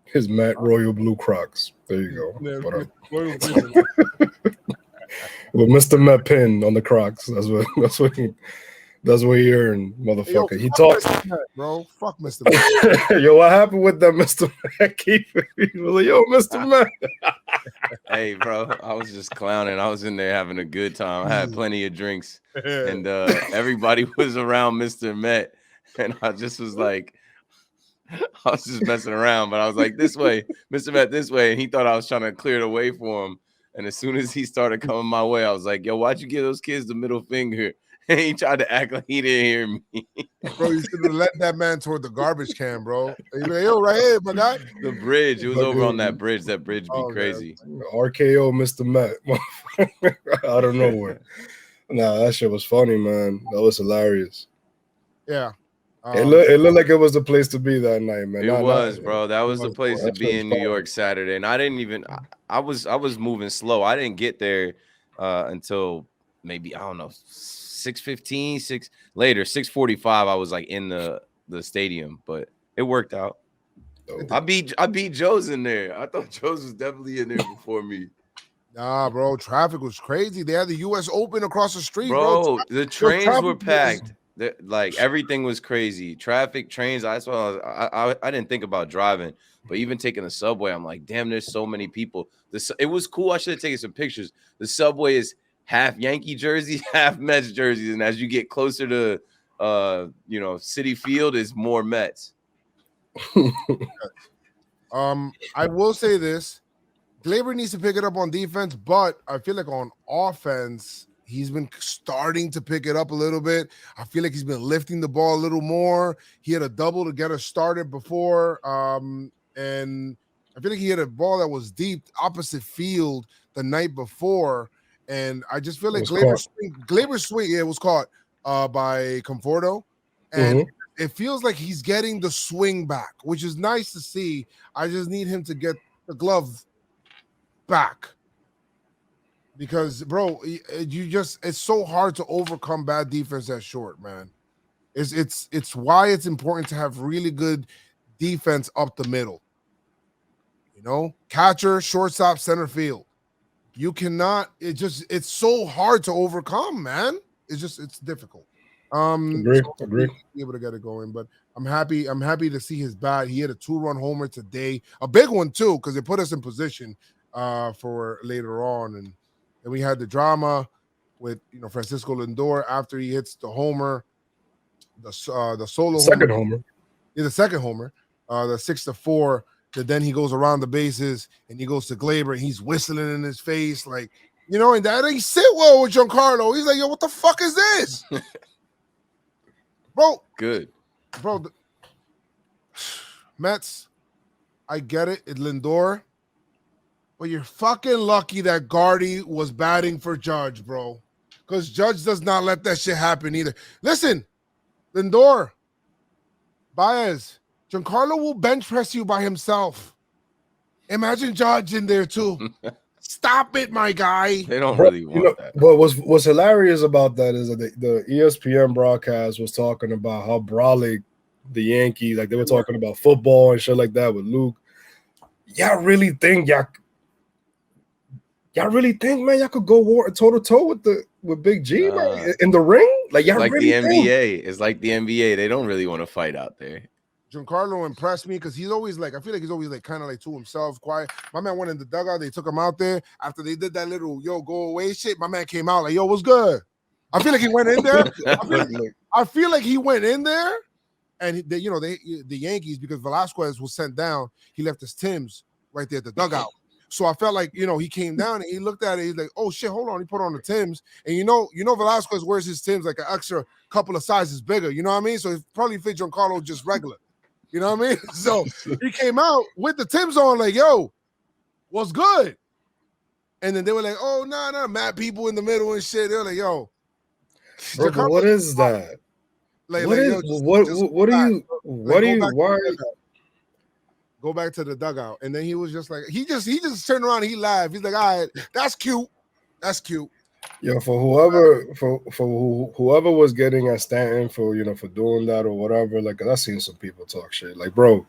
His Met Royal Blue Crocs. There you go. Yeah, with Mr. Met pin on the Crocs. That's what he earned, motherfucker. He talked, bro. Fuck Mr. Met. Yo, what happened with that Mr. Met? He was like, yo, Mr. Met. Hey, bro, I was just clowning. I was in there having a good time. I had plenty of drinks, and everybody was around Mr. Met, and I just was like, I was just messing around, but I was like, this way, Mr. Met, this way, and he thought I was trying to clear the way for him. And as soon as he started coming my way, I was like, yo, why'd you give those kids the middle finger? And he tried to act like he didn't hear me. Bro, you should have led that man toward the garbage can, bro. You'd be like, yo, right here, my guy. The bridge. It was over on that bridge. That bridge be crazy. Man. RKO Mr. Met. Out of nowhere. Nah, that shit was funny, man. That was hilarious. Yeah. It looked like it was the place to be that night, man. It was, bro. That was the place to be in New York Saturday. And I didn't even I was moving slow. I didn't get there until maybe, I don't know, 6:15, 6:45. I was like in the stadium, but it worked out. I beat Joez in there. I thought Joez was definitely in there before me. Nah, bro, traffic was crazy. They had the US Open across the street, bro. The trains were packed. Like everything was crazy. Traffic, trains. I didn't think about driving, but even taking the subway, I'm like, damn, there's so many people. It was cool. I should have taken some pictures. The subway is half Yankee jerseys, half Mets jerseys, and as you get closer to Citi Field, is more Mets. I will say this: Gleyber needs to pick it up on defense, but I feel like on offense, he's been starting to pick it up a little bit. I feel like he's been lifting the ball a little more. He had a double to get us started before, and I feel like he had a ball that was deep opposite field the night before. And I just feel like Gleyber's swing, it was caught by Conforto. And it feels like he's getting the swing back, which is nice to see. I just need him to get the glove back. Because, bro, it's so hard to overcome bad defense at short, man. It's why it's important to have really good defense up the middle. Catcher, shortstop, center field. You cannot. It's so hard to overcome, man. It's difficult. Agree. Be able to get it going, but I'm happy to see his bat. He had a 2-run homer today, a big one too, because it put us in position for later on. And then we had the drama with Francisco Lindor after he hits the homer, the solo second homer. Yeah, the second homer, the 6-4. That then he goes around the bases and he goes to Gleyber and he's whistling in his face, like, and that ain't sit well with Giancarlo. He's like, yo, what the fuck is this? Bro. Good. Bro, Mets, I get it. It's Lindor. But you're fucking lucky that Gardy was batting for Judge, bro. Because Judge does not let that shit happen either. Listen, Lindor, Baez, Giancarlo will bench press you by himself. Imagine Judge in there too. Stop it, my guy. They don't really want that. But what's hilarious about that is that the ESPN broadcast was talking about how Brawley the Yankees, like they were talking about football and shit like that with Luke. Y'all really think, man, y'all could go toe to toe with Big G in the ring? Like y'all like really the think? NBA. It's like the NBA. They don't really want to fight out there. Giancarlo impressed me because he's always like, I feel like he's always like kind of like to himself, quiet. My man went in the dugout. They took him out there after they did that little go away shit. My man came out like, yo, what's good? I feel like he went in there. I feel like he went in there, and the Yankees, because Velasquez was sent down, he left his Timbs right there at the dugout. So I felt like, he came down and he looked at it. He's like, oh shit, hold on. He put on the Timbs, and Velasquez wears his Timbs like an extra couple of sizes bigger. You know what I mean? So it probably fit Giancarlo just regular. You know what I mean? So he came out with the Timbs on, like, yo, what's good? And then they were like, oh, nah, mad people in the middle and shit. They were like, yo. Bro, but what is that? Like, why? Go back to the dugout. And then he was just like, he just turned around and he laughed. He's like, all right, that's cute. That's cute. Yo, for whoever was getting at Stanton for doing that or whatever, like, 'cause I seen some people talk shit. Like, bro,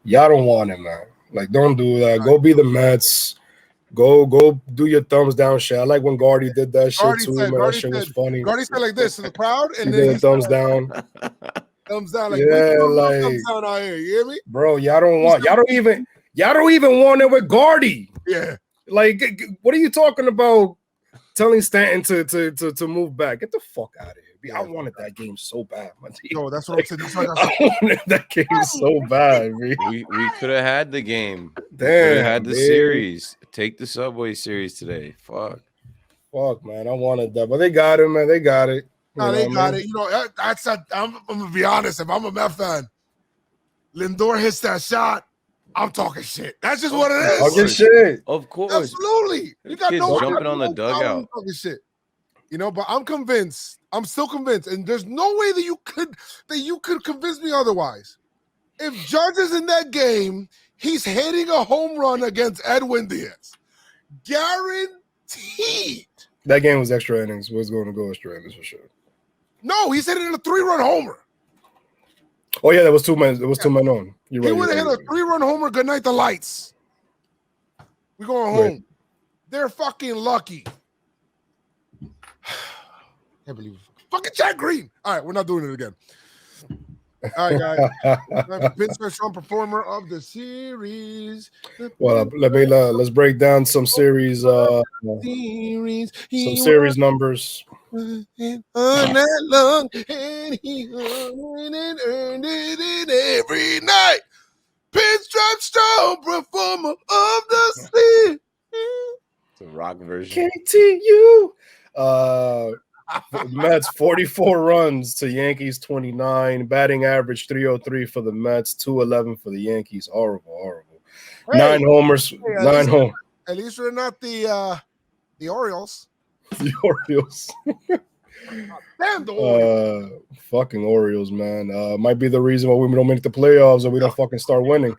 y'all don't want him, man. Like, don't do that. Go be the Mets. Go do your thumbs down shit. I like when Gardy did that shit too, man. That shit was funny. Gardy said like this to the crowd, and he then did a thumbs down. Thumbs down, like, yeah, like, thumbs down out here. You hear me? Bro, y'all don't even want it with Gardy. Yeah. Like, what are you talking about? Telling Stanton to move back. Get the fuck out of here. I wanted that game so bad, man. Yo, that's what I'm saying. That's what I wanted that game so bad, man. We could have had the game. Damn, had the series. Take the Subway series today. Fuck, man. I wanted that, but they got it, man. They got it. No, they got it. I'm gonna be honest. If I'm a Met fan, Lindor hits that shot, I'm talking shit. That's just what it is. Talking shit. Of course. Absolutely. You got no jumping on the dugout. Talking shit. But I'm convinced. I'm still convinced, and there's no way that you could convince me otherwise. If Judge is in that game, he's hitting a home run against Edwin Diaz. Guaranteed. That game was extra innings. Was going to go extra innings for sure. No, he's hitting a 3-run homer. Oh yeah, there was 2 men. There was 2 men on. You're right. He would have hit a 3-run homer. Good night, the lights. We're going home. Right. They're fucking lucky. Can't believe it. Fucking Jack Green. All right, we're not doing it again. All right, guys. PinstripeStrong performer of the series. Well, let's break down some series. Some series numbers. All night long, and he hung and earned it every night. PinstripeStrong performer of the series. It's a rock version. KTU. Mets 44 runs to Yankees 29. Batting average 303 for the Mets, 211 for the Yankees. Horrible. Hey, 9 homers. 9 homers. At least we're not the Orioles. The Orioles. Damn the Orioles. Fucking Orioles, man. Might be the reason why we don't make the playoffs or we don't fucking start winning.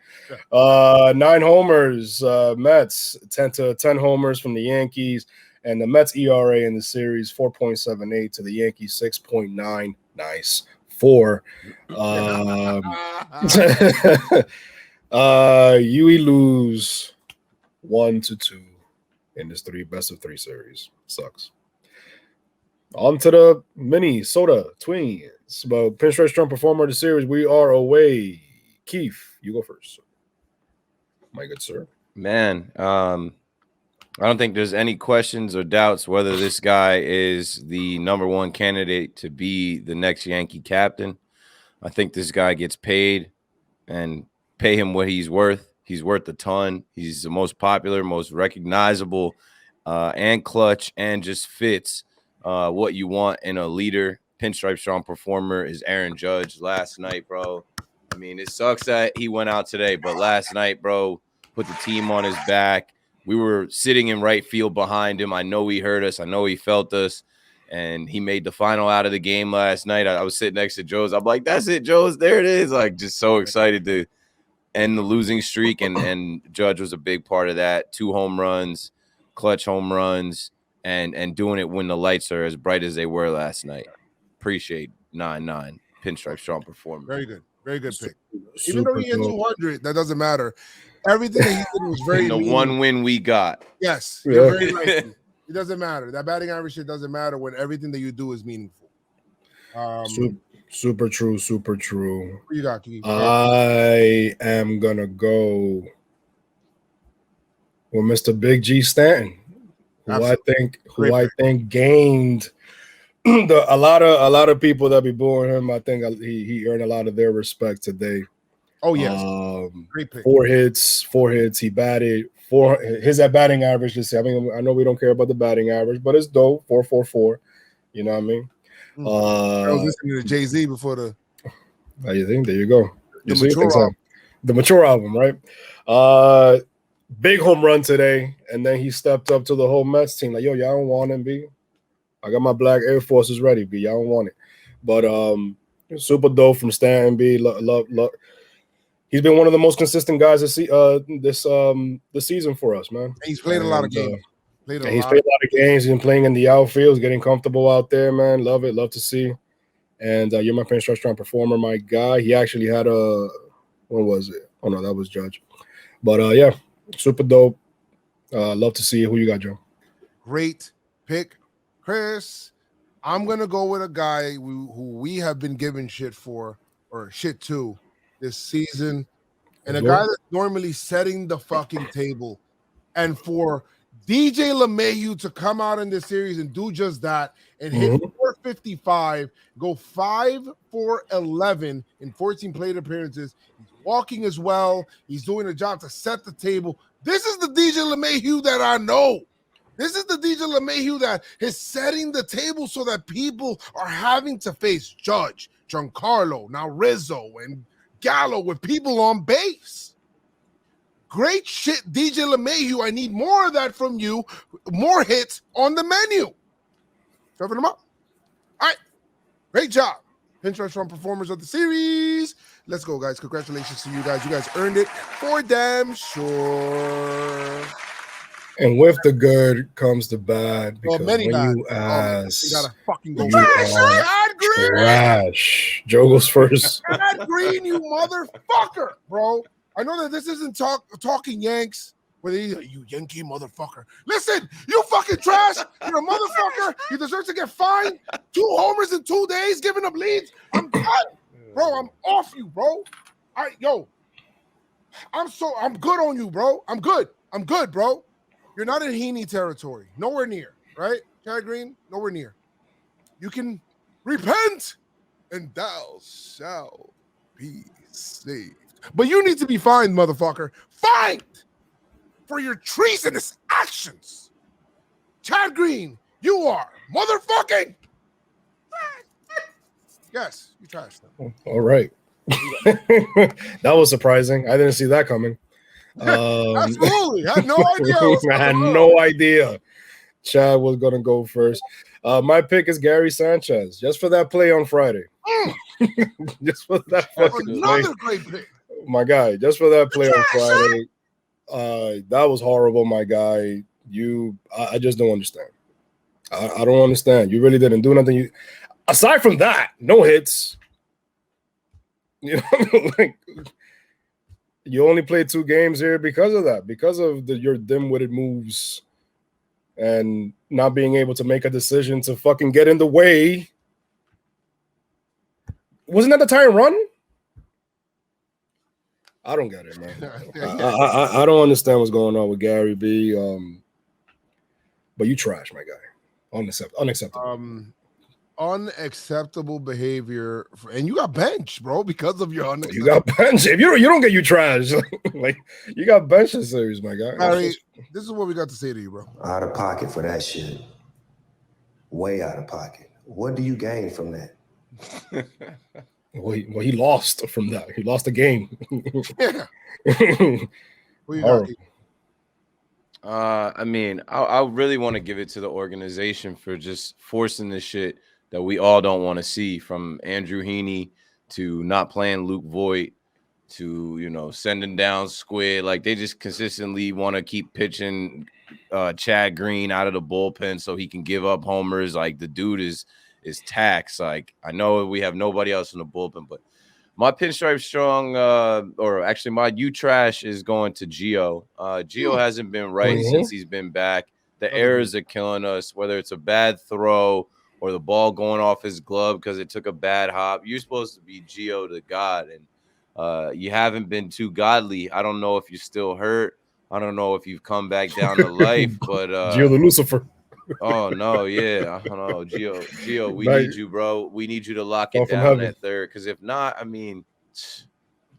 9 homers, Mets, 10 homers from the Yankees. And the Mets ERA in the series, 4.78 to the Yankees, 6.9. Nice. 4. Yui lose 1-2 in this best of 3 series. Sucks. On to the Minnesota Twins. But PinstripeStrong performer of the series, we are away. Keith, you go first. My good sir. Man, I don't think there's any questions or doubts whether this guy is the #1 candidate to be the next Yankee captain. I think this guy gets paid and pay him what he's worth. He's worth a ton. He's the most popular, most recognizable, and clutch, and just fits what you want in a leader. PinstripeStrong performer is Aaron Judge last night, bro. I mean, it sucks that he went out today, but last night, bro, put the team on his back. We were sitting in right field behind him. I know he heard us. I know he felt us. And he made the final out of the game last night. I was sitting next to Joez. I'm like, that's it, Joez. There it is. Like, just so excited to end the losing streak. And Judge was a big part of that. 2 home runs, clutch home runs, and doing it when the lights are as bright as they were last night. Appreciate 9-9. PinstripeStrong performance. Very good. Very good pick. Super Even though he hit dope. 200, that doesn't matter. Everything that he did was very In the meaningful. one win we got. Yes, Yeah. you're very right. It doesn't matter. That batting average shit doesn't matter when everything that you do is meaningful. Super true. Super true. Who you got, Kiki? I am gonna go with Mr. Big G Stanton, who Absolutely. I think gained a lot of people that be booing him. I think he earned a lot of their respect today. Oh yes, great pick. 4 hits. He batted 4. His batting average. Just I mean, I know we don't care about the batting average, but it's dope. 4.44. You know what I mean? I was listening to Jay-Z before the. How you think? There you go. The mature album. The mature album, right? Big home run today, and then he stepped up to the whole Mets team. Like, yo, y'all don't want him, B. I got my black Air Forces ready, B. Y'all don't want it. But super dope from Stanton, B. Love. He's been one of the most consistent guys this season for us, man. He's played a lot of games. He's played a lot of games. He's been playing in the outfield, he's getting comfortable out there, man. Love it. Love to see. And you're my PinstripeStrong performer, my guy. He actually had what was it? Oh, no, that was Judge. But, yeah, super dope. Love to see it. Who you got, Joe? Great pick, Chris. I'm going to go with a guy who we have been giving shit to this season, and a guy that's normally setting the fucking table. And for DJ LeMahieu to come out in this series and do just that and hit 455, go 5 for 11 in 14 plate appearances. He's walking as well. He's doing a job to set the table. This is the DJ LeMahieu that I know. This is the DJ LeMahieu that is setting the table so that people are having to face Judge, Giancarlo, now Rizzo, and Gallo with people on base. Great shit, DJ LeMahieu. I need more of that from you. More hits on the menu. Serving them up. All right. Great job. PinstripeStrong performers of the series. Let's go, guys. Congratulations to you guys. You guys earned it for damn sure. And with the good comes the bad. Because when bad. you ask, you gotta fucking go. Trash. Joe goes first. Chad Green, you motherfucker, bro. I know that this isn't talking Yanks, where you Yankee motherfucker. Listen, you fucking trash. You're a motherfucker. You deserve to get fined. 2 homers in 2 days, giving up leads. I'm done, bro. I'm off you, bro. I'm good on you, bro. I'm good, bro. You're not in Heaney territory. Nowhere near, right? Chad Green, nowhere near. You can repent, and thou shalt be saved. But you need to be fined, motherfucker. Fined for your treasonous actions. Chad Green, you are motherfucking. Yes, you trashed them. All right. That was surprising. I didn't see that coming. Absolutely. I had no idea. I had no idea Chad was going to go first. My pick is Gary Sanchez, just for that play on Friday. Just for that fucking another play. great pick. My guy, just for that play on Friday. That was horrible, my guy. I just don't understand. I don't understand. You really didn't do nothing. Aside from that, no hits. You know, like you only played 2 games here because of that, because of your dim-witted moves and not being able to make a decision to fucking get in the way. Wasn't that the tying run? I don't get it, man. I don't understand what's going on with Gary B. But you trash, my guy. Unacceptable. Unacceptable behavior, and you got benched, bro, because of your unacceptable. You got benched. If you don't get you trash, like you got benched in series, my guy. Harry, this is what we got to say to you, bro. Out of pocket for that shit. Way out of pocket. What do you gain from that? Well, he lost from that. He lost the game. Yeah. What you got? I mean, I really want to give it to the organization for just forcing this shit that we all don't want to see, from Andrew Heaney to not playing Luke Voigt to, you know, sending down Squid. Like, they just consistently want to keep pitching Chad Green out of the bullpen so he can give up homers. Like, the dude is taxed. Like, I know we have nobody else in the bullpen, but My Pinstripe Strong, or actually my U Trash is going to Gio. Gio hasn't been right since he's been back. The errors are killing us, whether it's a bad throw or the ball going off his glove because it took a bad hop. You're supposed to be Gio to God, and you haven't been too godly. I don't know if you're still hurt. I don't know if you've come back down to life, but Gio the Lucifer. Oh no, yeah, I don't know, Gio, we need you, bro. We need you to lock it down at third, because if not, I mean,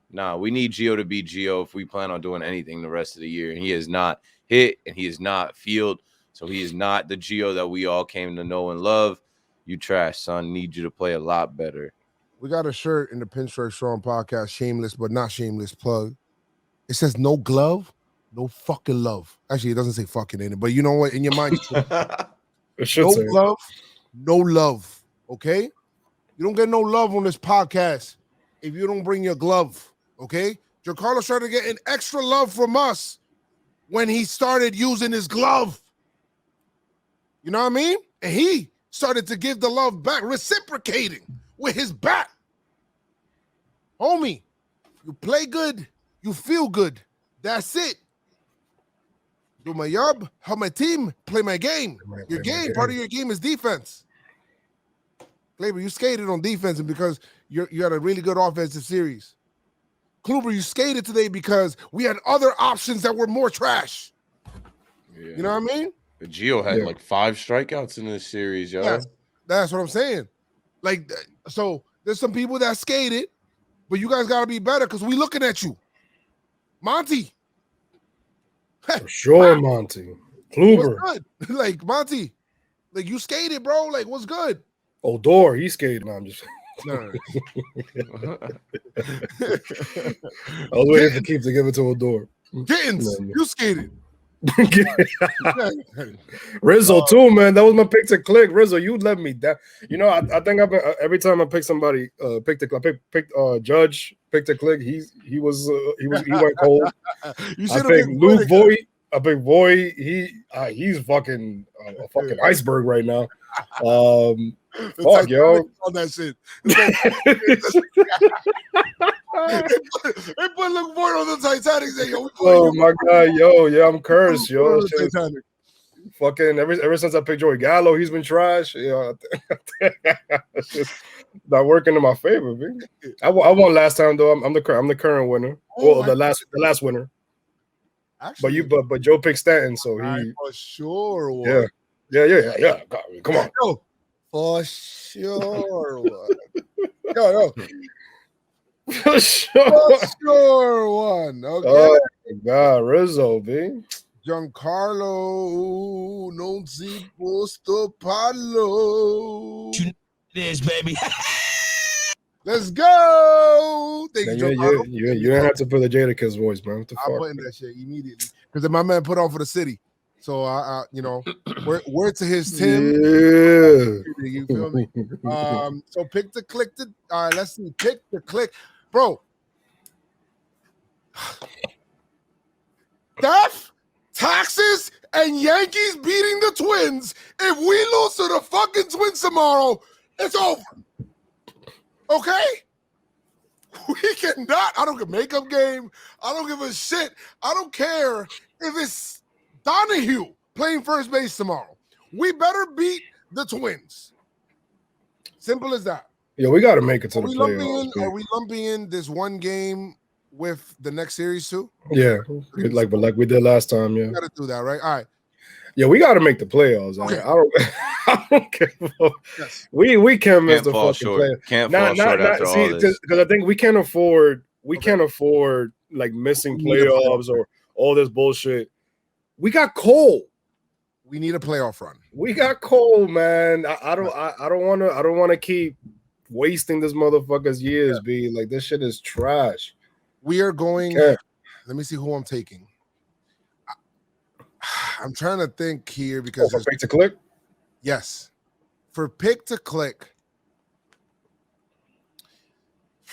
nah, we need Gio to be Gio if we plan on doing anything the rest of the year. And he has not hit, and he has not field, so he is not the Gio that we all came to know and love. You trash, son. Need you to play a lot better. We got a shirt in the Pinstripe Strong podcast, shameless but not shameless plug. It says no glove. No fucking love. Actually, it doesn't say fucking in it, but you know what? In your mind, no glove, no love. Okay? You don't get no love on this podcast if you don't bring your glove. Okay? Giancarlo started getting extra love from us when he started using his glove. You know what I mean? And he started to give the love back, reciprocating with his bat. Homie, you play good, you feel good. That's it. Do my job, help my team, play my game. Your game, part of your game is defense. Glaber, you skated on defense and because you had a really good offensive series. Kluber, you skated today because we had other options that were more trash. Yeah. You know what I mean? Gio had like 5 strikeouts in this series, yo. That's what I'm saying. Like, so there's some people that skated, but you guys got to be better because we looking at you. Monty. For sure, Monty. Kluber. What's good? Like, Monty, like, you skated, bro. Like, what's good? Odor, he skated. No, I'm just no. I was waiting for Keith to give it to Odor. Gittins, you skated. Rizzo too, man. That was my pick to click. Rizzo, you let me down. You know, I think I've been every time I pick somebody, pick Judge, pick to click. He went cold. I picked Luke Voigt. I picked Voigt. He's fucking a fucking iceberg right now. Fuck, yo. On that shit. They put Luke Voigt on the Titanic. Say, yo, oh my god, yo, yeah, I'm cursed, yo. Fucking ever since I picked Joey Gallo, he's been trash. Yeah, it's just not working in my favor. Man. I won last time though. I'm the current winner. Well, the last winner. Actually, but Joe picked Stanton, so he for sure won. Yeah. God, come on. Yo, for sure won. Yo. For sure one. Okay. Oh my God, Rizzo, B. Giancarlo, non si può stopparlo. You this, baby. Let's go. Thank you, Giancarlo. You didn't have to put the Jadakiss voice, man. What the fuck? I'm putting that shit immediately because my man put on for the city. So I you know, word to his Tim. Yeah. You feel me? So pick the click. All right, let's see. Pick the click, bro. Death, taxes, and Yankees beating the Twins. If we lose to the fucking Twins tomorrow, it's over. Okay? We cannot. I don't give a makeup game. I don't give a shit. I don't care if it's Donahue playing first base tomorrow. We better beat the Twins. Simple as that. Yeah, we got to make it to the playoffs. Are we lumping in this one game with the next series too? Yeah, like we did last time. Yeah, we got to do that, right? All right. Yeah, we got to make the playoffs. Okay. I don't care. Yes. We can't miss the fucking playoffs. Can't fall short after all this. Because I think we can't afford like missing playoffs or all this bullshit. We got Cole. We need a playoff run. We got Cole, man. I don't want to keep wasting this motherfucker's years. Be like, this shit is trash. We are going. Let me see who I'm taking. I'm trying to think here because for pick to click. Yes, for pick to click.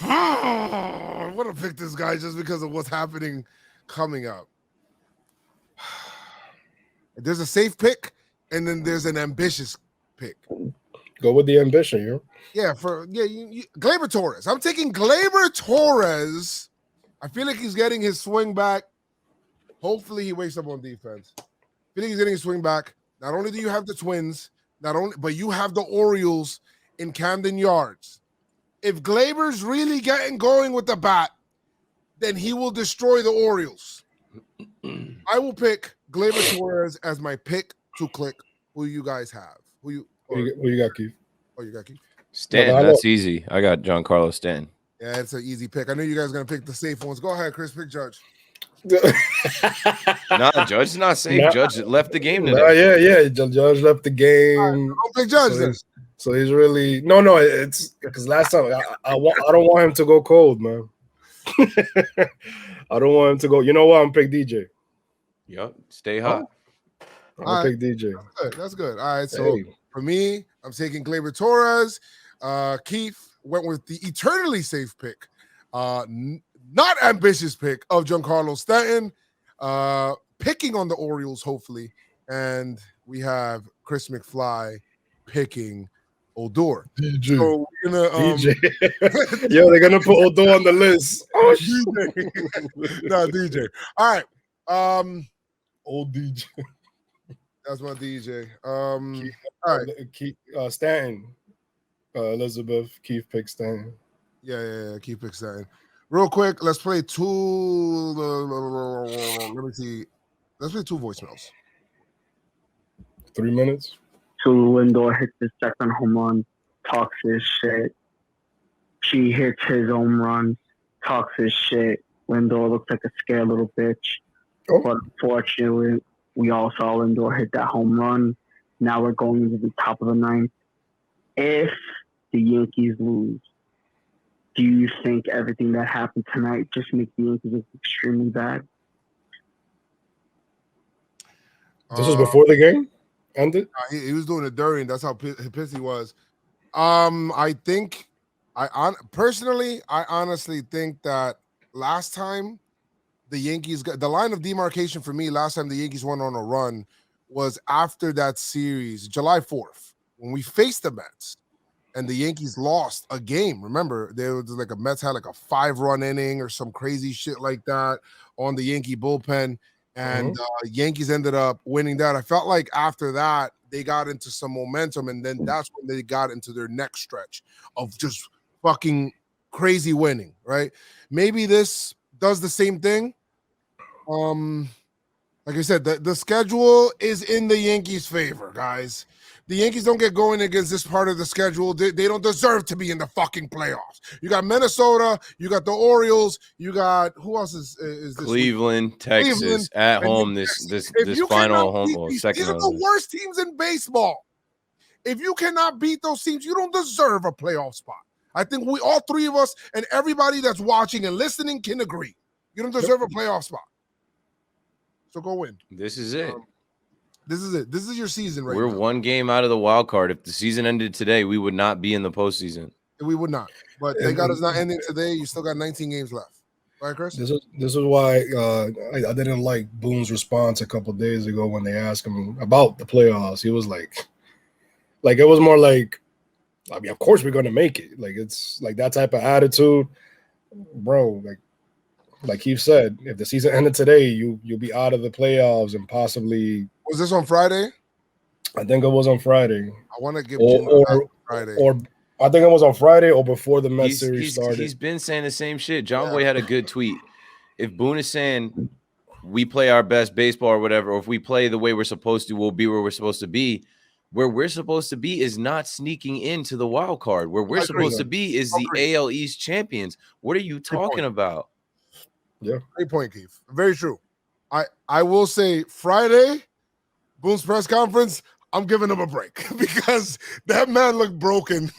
I want to pick this guy just because of what's happening coming up. There's a safe pick, and then there's an ambitious pick. Go with the ambition, yo. Yeah, Gleyber Torres. I'm taking Gleyber Torres. I feel like he's getting his swing back. Hopefully, he wakes up on defense. I feel like he's getting his swing back. Not only do you have the Twins, but you have the Orioles in Camden Yards. If Gleyber's really getting going with the bat, then he will destroy the Orioles. I will pick Gleyber Torres as my pick to click. Who you guys have? Who you got, Keith? Oh, you got Keith? Stanton, that's easy. I got Giancarlo Stanton. Yeah, it's an easy pick. I knew you guys were going to pick the safe ones. Go ahead, Chris. Pick Judge. No, Judge is not safe. Judge left the game today. Yeah. Judge left the game. Right, don't pick Judge so he's really no. It's because last time I don't want him to go cold, man. I don't want him to go. You know what? I'm pick DJ. Yep, stay hot. I'll pick DJ. That's good. All right, so for me, I'm taking Gleyber Torres. Keith went with the eternally safe pick, not ambitious pick of Giancarlo Stanton, picking on the Orioles, hopefully. And we have Chris McFly picking Odor. DJ. So we're gonna, DJ. Yo, they're gonna put Odor on the list. Oh, DJ. No, DJ. All right. Old DJ. That's my DJ. All right. Keith, Stanton. Elizabeth, Keith pick Stanton. Yeah. Keith pick Stanton. Real quick, let's play two. Let me see. Let's play two voicemails. 3 minutes. Lindor hits his second home run, talks his shit. She hits his home run, talks his shit. Lindor looks like a scared little bitch. Oh. But unfortunately, we all saw Lindor hit that home run. Now we're going into the top of the ninth. If the Yankees lose, do you think everything that happened tonight just makes the Yankees look extremely bad? This was before the game ended? He was doing it during. That's how pissed he was. I think, I honestly think that last time the Yankees got the line of demarcation for me, last time the Yankees went on a run was after that series, July 4th, when we faced the Mets and the Yankees lost a game. Remember, there was like a Mets had like a 5-run inning or some crazy shit like that on the Yankee bullpen. And Yankees ended up winning that. I felt like after that, they got into some momentum, and then that's when they got into their next stretch of just fucking crazy winning, right? Maybe this does the same thing. Like I said, the schedule is in the Yankees' favor, guys. The Yankees don't get going against this part of the schedule. They don't deserve to be in the fucking playoffs. You got Minnesota, you got the Orioles, you got who else is this? Cleveland, Texas, Cleveland, at home this final home or second. These are the worst teams in baseball. If you cannot beat those teams, you don't deserve a playoff spot. I think we all three of us and everybody that's watching and listening can agree. You don't deserve a playoff spot. So go win. This is it. This is it. This is your season right now. We're one game out of the wild card. If the season ended today, we would not be in the postseason. We would not. But thank God it's not ending today. You still got 19 games left. Right, Chris? This is why I didn't like Boone's response a couple of days ago when they asked him about the playoffs. He was like it was more like, I mean, of course we're gonna make it. Like it's like that type of attitude, bro. Like Keith said, if the season ended today, you'll be out of the playoffs and possibly. Was this on Friday? I think it was on Friday. I want to give Friday. Or I think it was on Friday or before the Mets series started. He's been saying the same shit. Jomboy had a good tweet. If Boone is saying we play our best baseball or whatever, or if we play the way we're supposed to, we'll be where we're supposed to be. Where we're supposed to be is not sneaking into the wild card. Where we're supposed to be is the AL East champions. What are you talking about? Yeah, great point, Keith. Very true. I will say Friday, Boone's press conference, I'm giving him a break because that man looked broken.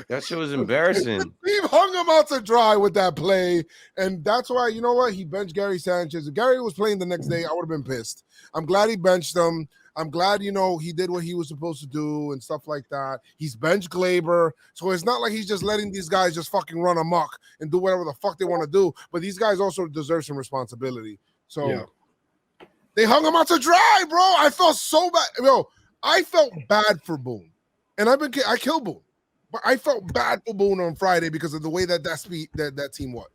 That shit was embarrassing. He hung him out to dry with that play, and that's why, you know what? He benched Gary Sanchez. If Gary was playing the next day, I would have been pissed. I'm glad he benched him. I'm glad, he did what he was supposed to do and stuff like that. He's benched Gleyber. So it's not like he's just letting these guys just fucking run amok and do whatever the fuck they want to do. But these guys also deserve some responsibility. So they hung him out to dry, bro. I felt so bad. I felt bad for Boone. and I killed Boone, but I felt bad for Boone on Friday because of the way that team was.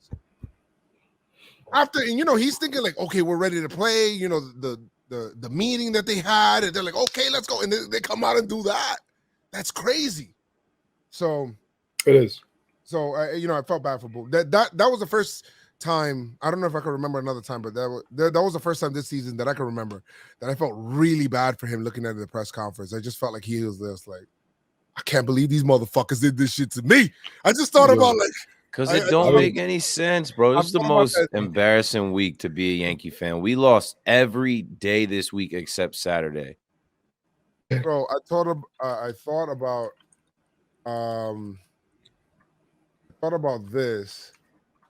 After, and he's thinking like, okay, we're ready to play. The meeting that they had, and they're like, okay, let's go, and they come out and do that. That's crazy. So it is. So I felt bad for Boone. That was the first time. I don't know if I can remember another time, but that was the first time this season that I can remember that I felt really bad for him looking at the press conference. I just felt like he was just like, I can't believe these motherfuckers did this shit to me. I just thought about like. Because it don't make any sense, bro. It's the most embarrassing week to be a Yankee fan. We lost every day this week except Saturday. Bro, I thought about this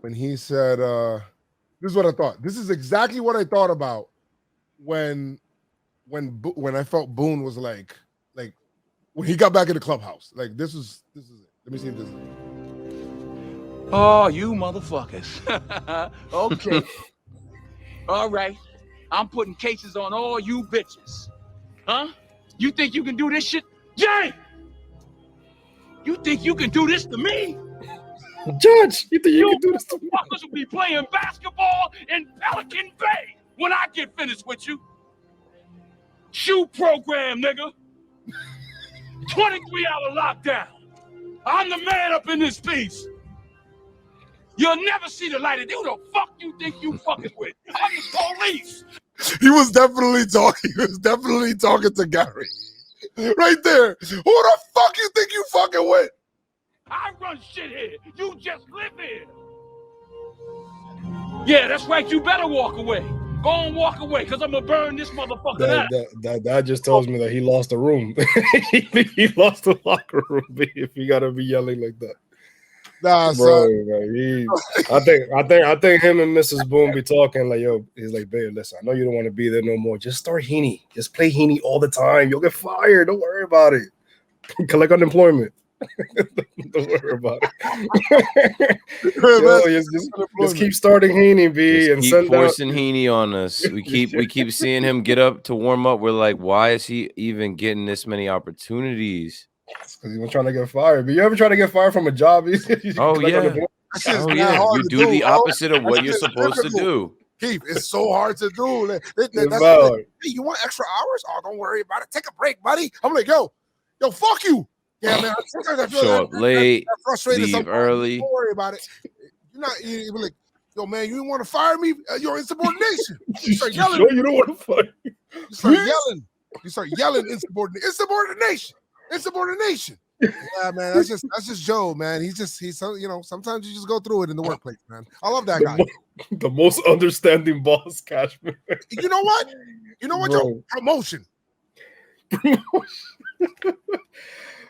when he said, this is what I thought. This is exactly what I thought about when I felt Boone was like when he got back in the clubhouse. Like this is it. Let me see if this is it. Oh, you motherfuckers. Okay. All right. I'm putting cases on all you bitches. Huh? You think you can do this shit? Jay! You think you can do this to me? Judge, you think you can do this to me? Motherfuckers will be playing basketball in Pelican Bay when I get finished with you. Shoe program, nigga. 23-hour lockdown. I'm the man up in this piece. You'll never see the light of who the fuck you think you fucking with. I'm the police. He was definitely talking to Gary. Right there. Who the fuck you think you fucking with? I run shit here. You just live here. Yeah, that's right. You better walk away. Go and walk away, because I'm going to burn this motherfucker out. That just tells me that he lost the room. He lost the locker room if he got to be yelling like that. Nah, bro, I think him and Mrs. Boone be talking like, yo, he's like, babe, listen, I know you don't want to be there no more. Just start Heaney. Just play Heaney all the time. You'll get fired. Don't worry about it. Collect unemployment. Don't worry about it. Yo, just keep starting Heaney, B, and keep send forcing Heaney on us. We keep seeing him get up to warm up. We're like, why is he even getting this many opportunities? Because he was trying to get fired. But you ever try to get fired from a job? Oh yeah. You do the opposite of what you're supposed to do. Keith, it's so hard to do. Hey, you want extra hours? Oh, don't worry about it. Take a break, buddy. I'm like, yo, fuck you. Yeah, man. Sometimes I feel show up late, frustrated. leave early. Don't worry about it. You're like, yo, man, you want to fire me? You're insubordination. You start yelling. You don't want to fire me. You start yelling. You start yelling insubordination. Insubordination. Yeah, man, that's just Joe, man. He's sometimes you just go through it in the workplace, man. I love that guy. The most understanding boss, Cashman. You know what, Joe? Promotion.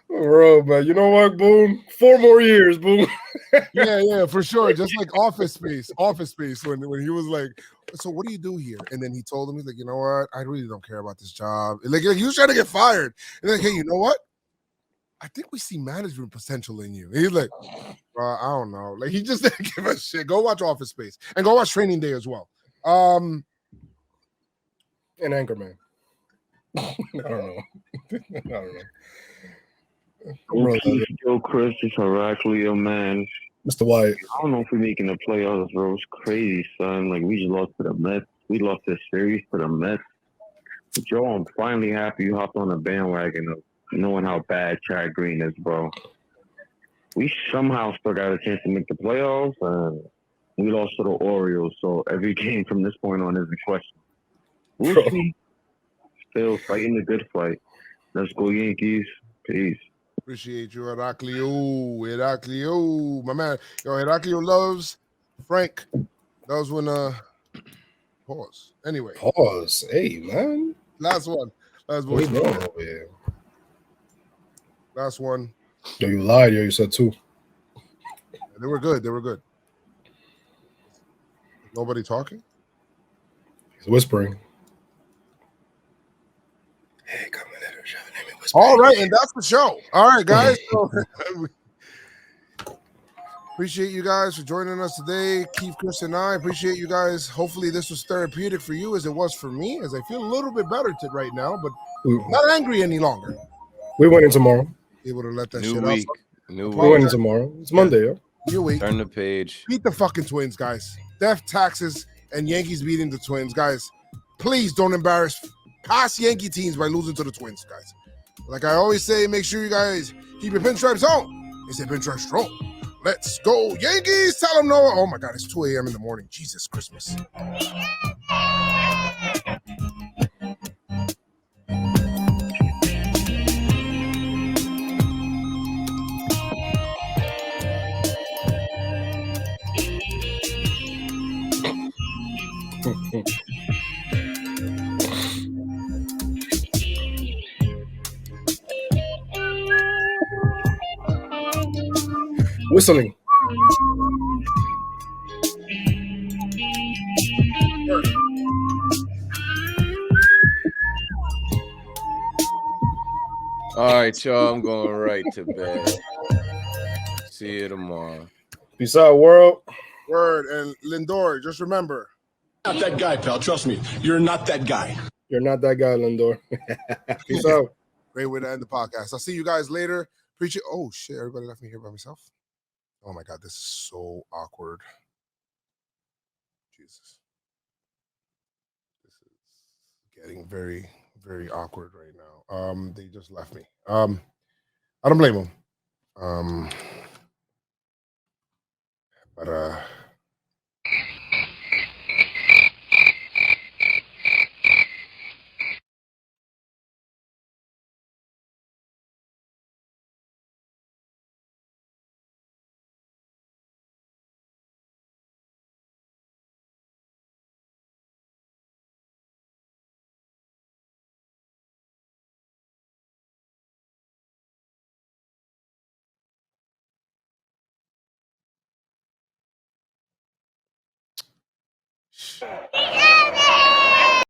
Bro, man, you know what, Boone? 4 more years, Boone. yeah, for sure. Just like Office Space. When he was like, so what do you do here? And then he told him, he's like, you know what? I really don't care about this job. Like he was trying to get fired. And then, hey, you know what? I think we see management potential in you. And he's like, I don't know. Like he just didn't give a shit. Go watch Office Space and go watch Training Day as well. And Anchorman. I don't know. Yo, Chris, it's Heraclio, man. Mr. White. I don't know if we're making the playoffs, bro. It's crazy, son. Like, we just lost to the Mets. We lost this series to the Mets. But, Joe, I'm finally happy you hopped on the bandwagon of knowing how bad Chad Green is, bro. We somehow still got a chance to make the playoffs, and we lost to the Orioles. So every game from this point on is a question. We'll see. Still fighting the good fight. Let's go, Yankees. Peace. Appreciate you, Heraclio. My man. Yo, Heraclio loves Frank. That was when pause. Anyway. Pause. Hey, man. Last one. What are you doing over here? Last one. Yo, you lied. Yo, you said 2. They were good. Nobody talking? He's whispering. Hey, come on. All right, and that's the show. All right, guys. So, appreciate you guys for joining us today. Keith, Chris, and I appreciate you guys. Hopefully this was therapeutic for you as it was for me, as I feel a little bit better right now, but not angry any longer. We win in tomorrow. able to let that New shit week. out. New We're winning week. tomorrow. It's Monday, yo. New week. Turn the page. Beat the fucking Twins, guys. Death, taxes, and Yankees beating the Twins, guys. Please don't embarrass past Yankee teams by losing to the Twins, guys. Like I always say, make sure you guys keep your pinstripes on. It's a pinstripe strong. Let's go, Yankees! Tell them no. Oh my God, it's 2 a.m. in the morning. Jesus Christmas. Whistling. All right, y'all. I'm going right to bed. See you tomorrow. Peace out, world. Word. And Lindor, just remember. Not that guy, pal. Trust me. You're not that guy. You're not that guy, Lindor. Peace out. Great way to end the podcast. I'll see you guys later. Appreciate. Oh shit! Everybody left me here by myself. Oh my God, this is so awkward. Jesus, this is getting very, very awkward right now. They just left me. I don't blame them. But